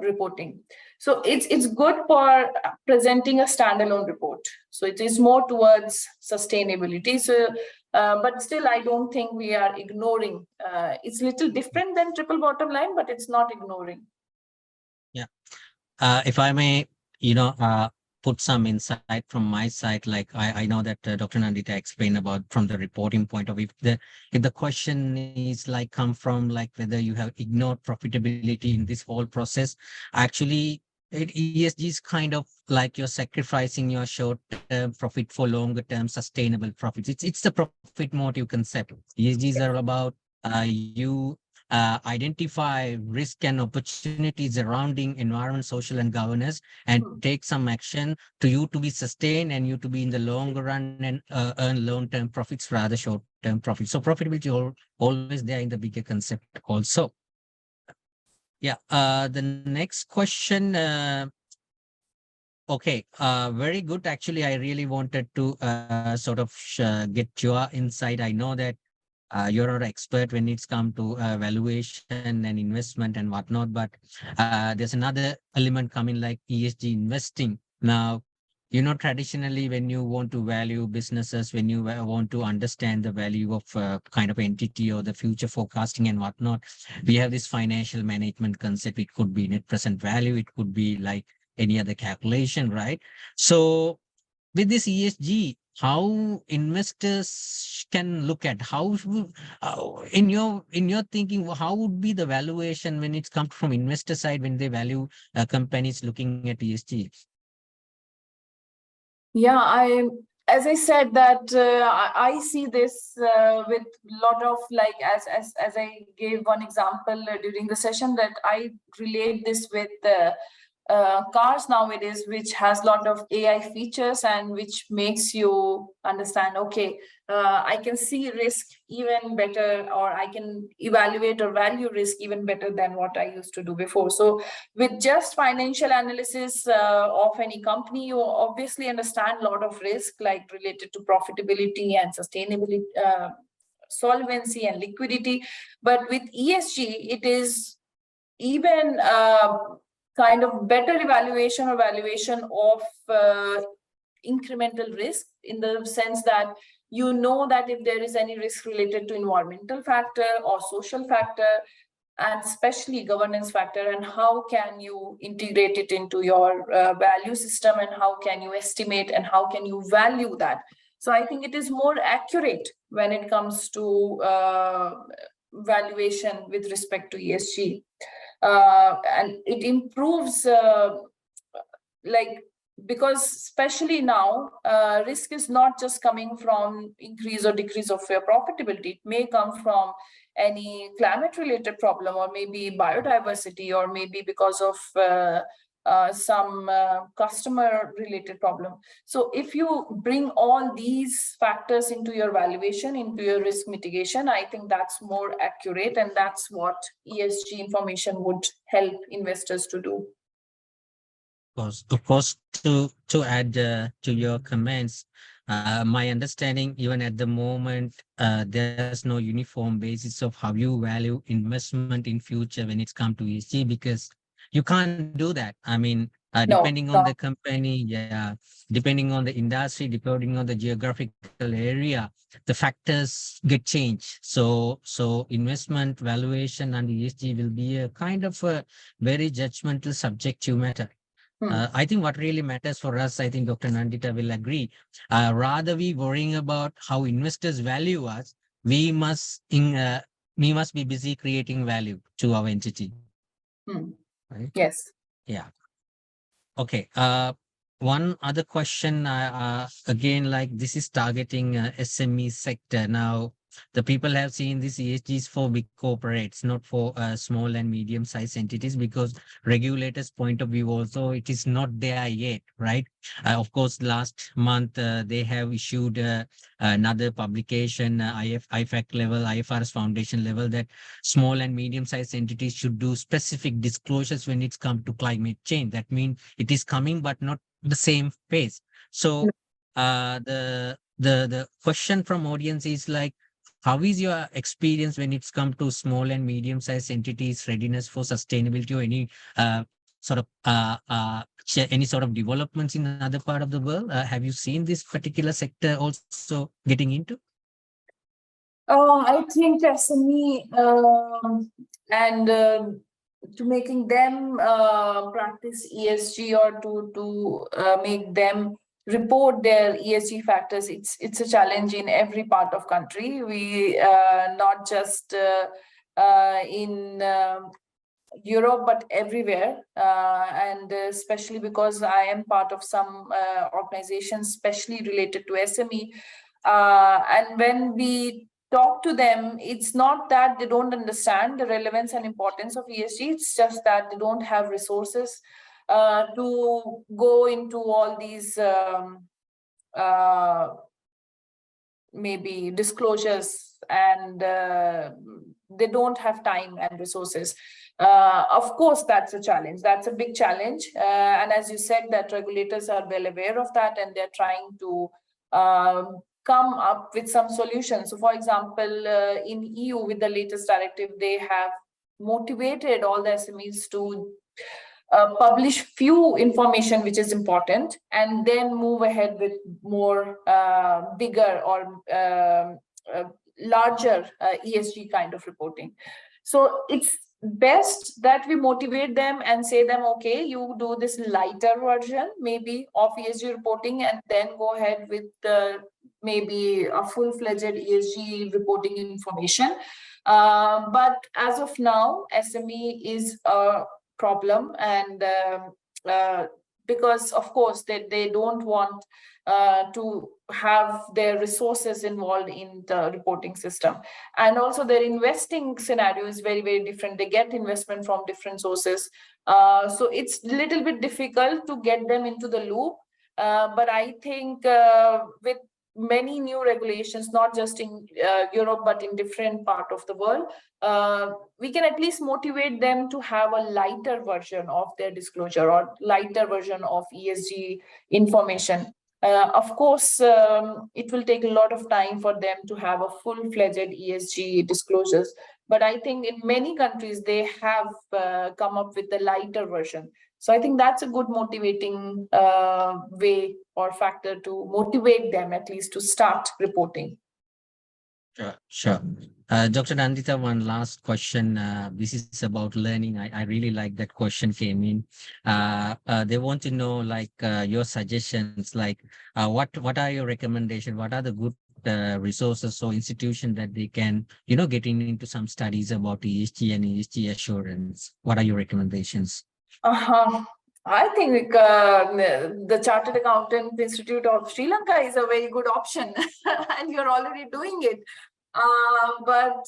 reporting. So it's good for presenting a standalone report. So it is more towards sustainability. So, but still, I don't think we are ignoring. It's a little different than triple bottom line, but it's not ignoring. Yeah. If I may, put some insight from my side, like I know that Dr. Nandita explained about from the reporting point of view. If the question is like come from like whether you have ignored profitability in this whole process, actually ESG is kind of like you're sacrificing your short-term profit for longer-term sustainable profits. It's the profit motive concept. ESGs are about you identify risk and opportunities surrounding environment, social, and governance, and take some action to you to be sustained and you to be in the longer run and earn long-term profits rather short-term profits. So profitability always there in the bigger concept also. Yeah. The next question. Okay. Very good. Actually, I really wanted to sort of get your insight. I know that you're an expert when it's come to valuation and investment and whatnot, but there's another element coming like ESG investing. Now, traditionally when you want to value businesses, when you want to understand the value of kind of entity or the future forecasting and whatnot, we have this financial management concept. It could be net present value. It could be like any other calculation, right? So with this ESG, how investors can look at in your thinking, how would be the valuation when it's come from investor side when they value companies looking at ESG? Yeah, as I said that I see this with a lot of like as I gave one example during the session, that I relate this with cars nowadays, which has a lot of AI features and which makes you understand, okay, I can see risk even better, or I can evaluate or value risk even better than what I used to do before. So with just financial analysis of any company, you obviously understand a lot of risk like related to profitability and sustainability, solvency and liquidity. But with ESG, it is even kind of better evaluation or valuation of incremental risk, in the sense that you know that if there is any risk related to environmental factor or social factor, and especially governance factor, and how can you integrate it into your value system, and how can you estimate and how can you value that. So I think it is more accurate when it comes to valuation with respect to ESG. And it improves like, because especially now risk is not just coming from increase or decrease of your profitability. It may come from any climate related problem, or maybe biodiversity, or maybe because of some customer related problem. So if you bring all these factors into your valuation, into your risk mitigation, I think that's more accurate, and that's what ESG information would help investors to do. Of course, to add to your comments, my understanding, even at the moment, there's no uniform basis of how you value investment in future when it's come to ESG, because you can't do that. I mean, depending on the company, depending on the industry, depending on the geographical area, the factors get changed. So investment valuation and ESG will be a kind of a very judgmental subjective matter. I think what really matters for us, I think Dr. Nandita will agree, rather we worrying about how investors value us, we must be busy creating value to our entity. Right? Yes. Yeah. Okay. One other question, again, like this is targeting SME sector. Now, the people have seen this ESGs for big corporates, not for small and medium-sized entities, because regulators' point of view also, it is not there yet, right? Of course, last month they have issued another publication, IFAC level, IFRS Foundation level, that small and medium-sized entities should do specific disclosures when it's come to climate change. That means it is coming, but not the same pace. So the question from audience is like, how is your experience when it's come to small and medium-sized entities readiness for sustainability, or any any sort of developments in another part of the world? Have you seen this particular sector also getting into? Oh, I think SME and to making them practice ESG, or to make them report their ESG factors, it's a challenge in every part of country. We not just in Europe, but everywhere, and especially because I am part of some organizations especially related to SME, and when we talk to them, it's not that they don't understand the relevance and importance of ESG, it's just that they don't have resources to go into all these maybe disclosures, and they don't have time and resources. Of course, that's a challenge. That's a big challenge. And as you said, that regulators are well aware of that, and they're trying to come up with some solutions. So for example, in EU, with the latest directive, they have motivated all the SMEs to publish few information which is important, and then move ahead with more bigger or larger ESG kind of reporting. So it's best that we motivate them and say them, okay, you do this lighter version maybe of ESG reporting, and then go ahead with maybe a full-fledged ESG reporting information. But as of now, SME is a problem, and because of course they don't want to have their resources involved in the reporting system, and also their investing scenario is very, very different. They get investment from different sources, so it's a little bit difficult to get them into the loop. But I think with many new regulations, not just in Europe, but in different part of the world, we can at least motivate them to have a lighter version of their disclosure, or lighter version of ESG information. Of course, it will take a lot of time for them to have a full-fledged ESG disclosures, but I think in many countries they have come up with the lighter version. So I think that's a good motivating way or factor to motivate them at least to start reporting. Sure. Dr. Nandita, one last question. This is about learning. I really like that question came in. They want to know, like, your suggestions, like what are your recommendations? What are the good resources or institutions that they can, get into some studies about ESG and ESG assurance? What are your recommendations? I think the Chartered Accountant Institute of Sri Lanka is a very good option, and you're already doing it. But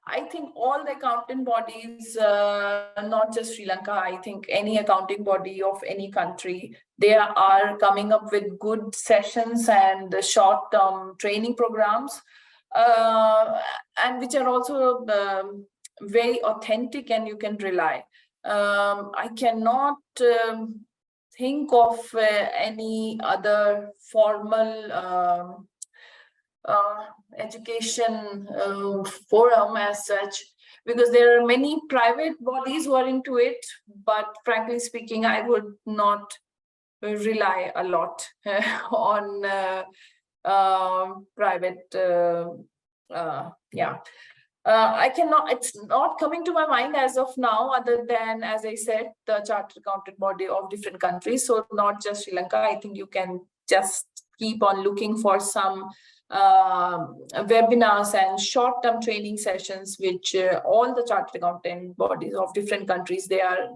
I think all the accounting bodies, not just Sri Lanka, I think any accounting body of any country, they are coming up with good sessions and short-term training programs, and which are also very authentic and you can rely. I cannot think of any other formal education forum as such, because there are many private bodies who are into it, but frankly speaking, I would not rely a lot on private, I cannot, it's not coming to my mind as of now, other than, as I said, the Chartered Accountant body of different countries. So not just Sri Lanka. I think you can just keep on looking for some webinars and short-term training sessions, which all the Chartered Accountant bodies of different countries, they are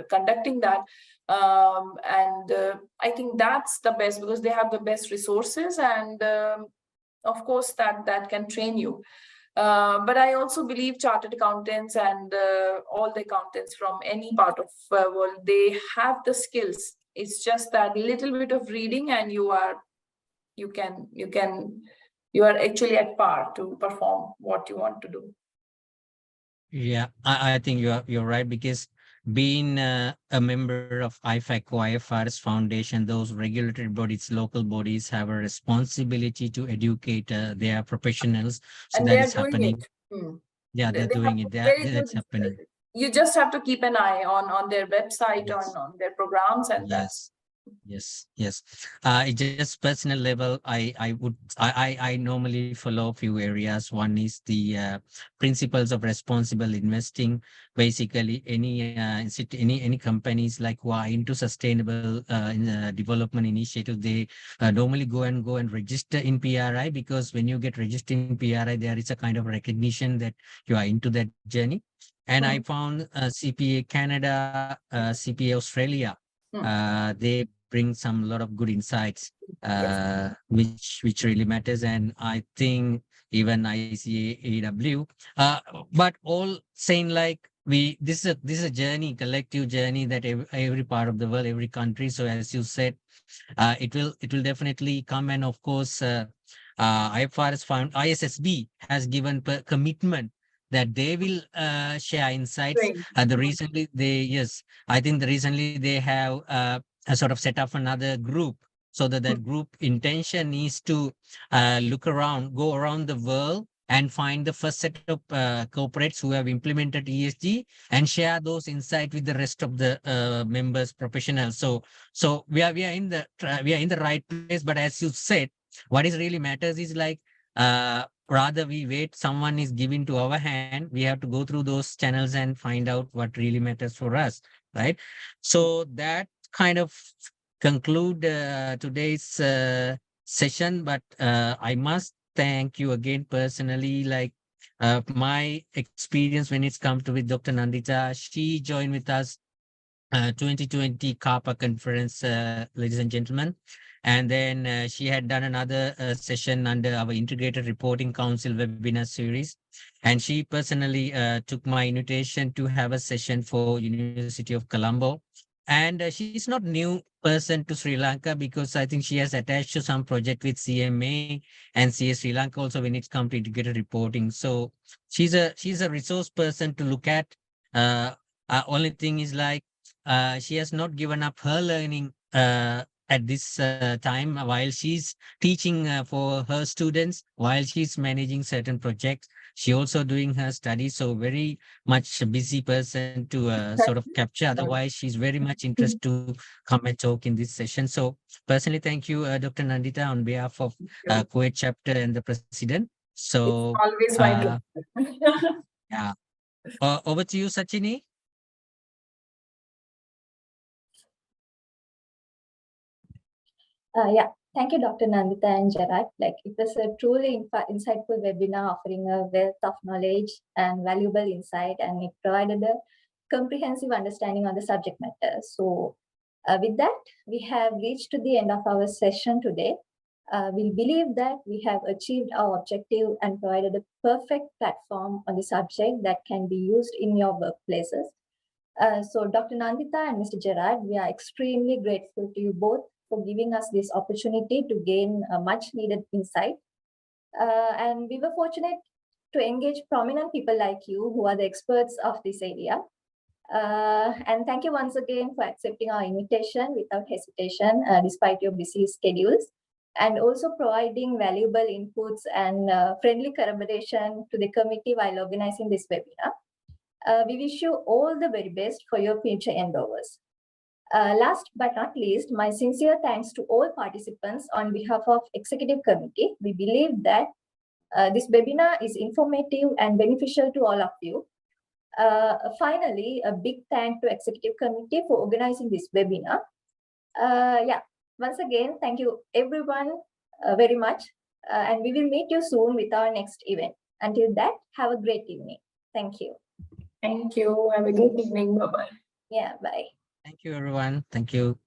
conducting that. And I think that's the best, because they have the best resources, and of course, that can train you. But I also believe chartered accountants and all the accountants from any part of the world, they have the skills. It's just that little bit of reading and you are actually at par to perform what you want to do. Yeah, I think you're right, because being a member of IFAC or IFRS Foundation, those regulatory bodies, local bodies have a responsibility to educate their professionals. So And that they are is doing happening. it. Yeah, they're They have doing it. very That's good. happening. You just have to keep an eye on their website, Yes. on their programs, and that's. Yes, yes. It just personal level, I normally follow a few areas. One is the principles of responsible investing. Basically, any companies like who are into sustainable development initiative, they normally go and register in PRI, because when you get registered in PRI, there is a kind of recognition that you are into that journey. And I found CPA Canada, CPA Australia. They bring some lot of good insights, which really matters. And I think even ICAEW, but all saying like this is a journey, collective journey that every part of the world, every country. So as you said, it will definitely come. And of course, IFRS found ISSB has given commitment that they will share insights. I think recently they have sort of set up another group, so that group intention is to go around the world and find the first set of corporates who have implemented ESG and share those insights with the rest of the members, professionals. So we are in the right place. But as you said, what is really matters is like, rather we wait, someone is giving to our hand, we have to go through those channels and find out what really matters for us, right? So that kind of conclude today's session. But I must thank you again personally, like my experience when it's come to with Dr. Nandita. She joined with us 2020 CAPA conference, ladies and gentlemen. And then she had done another session under our Integrated Reporting Council webinar series. And she personally took my invitation to have a session for University of Colombo. And she's not new person to Sri Lanka, because I think she has attached to some project with CMA and CS Sri Lanka also when it's come to integrated reporting. So she's a resource person to look at. Only thing is like, she has not given up her learning at this time, while she's teaching for her students, while she's managing certain projects. She also doing her studies, so very much a busy person to sort of capture. Otherwise, she's very much interested to come and talk in this session. So personally, thank you, Dr. Nandita, on behalf of Kuwait chapter and the president. So Always my pleasure. yeah, over to you, Sachini. Yeah, thank you, Dr. Nandita and Gerard. Like, it was a truly insightful webinar offering a wealth of knowledge and valuable insight, and it provided a comprehensive understanding on the subject matter. So with that, we have reached to the end of our session today. We believe that we have achieved our objective and provided a perfect platform on the subject that can be used in your workplaces. So Dr. Nandita and Mr. Gerard, we are extremely grateful to you both for giving us this opportunity to gain a much needed insight. And we were fortunate to engage prominent people like you who are the experts of this area. And thank you once again for accepting our invitation without hesitation, despite your busy schedules, and also providing valuable inputs and friendly collaboration to the committee while organizing this webinar. We wish you all the very best for your future endeavors. Last but not least, my sincere thanks to all participants on behalf of Executive Committee. We believe that this webinar is informative and beneficial to all of you. Finally, a big thank to Executive Committee for organizing this webinar. Once again, thank you everyone very much. And we will meet you soon with our next event. Until that, have a great evening. Thank you. Thank you. Have a good evening. Bye-bye. Yeah, bye. Thank you, everyone. Thank you.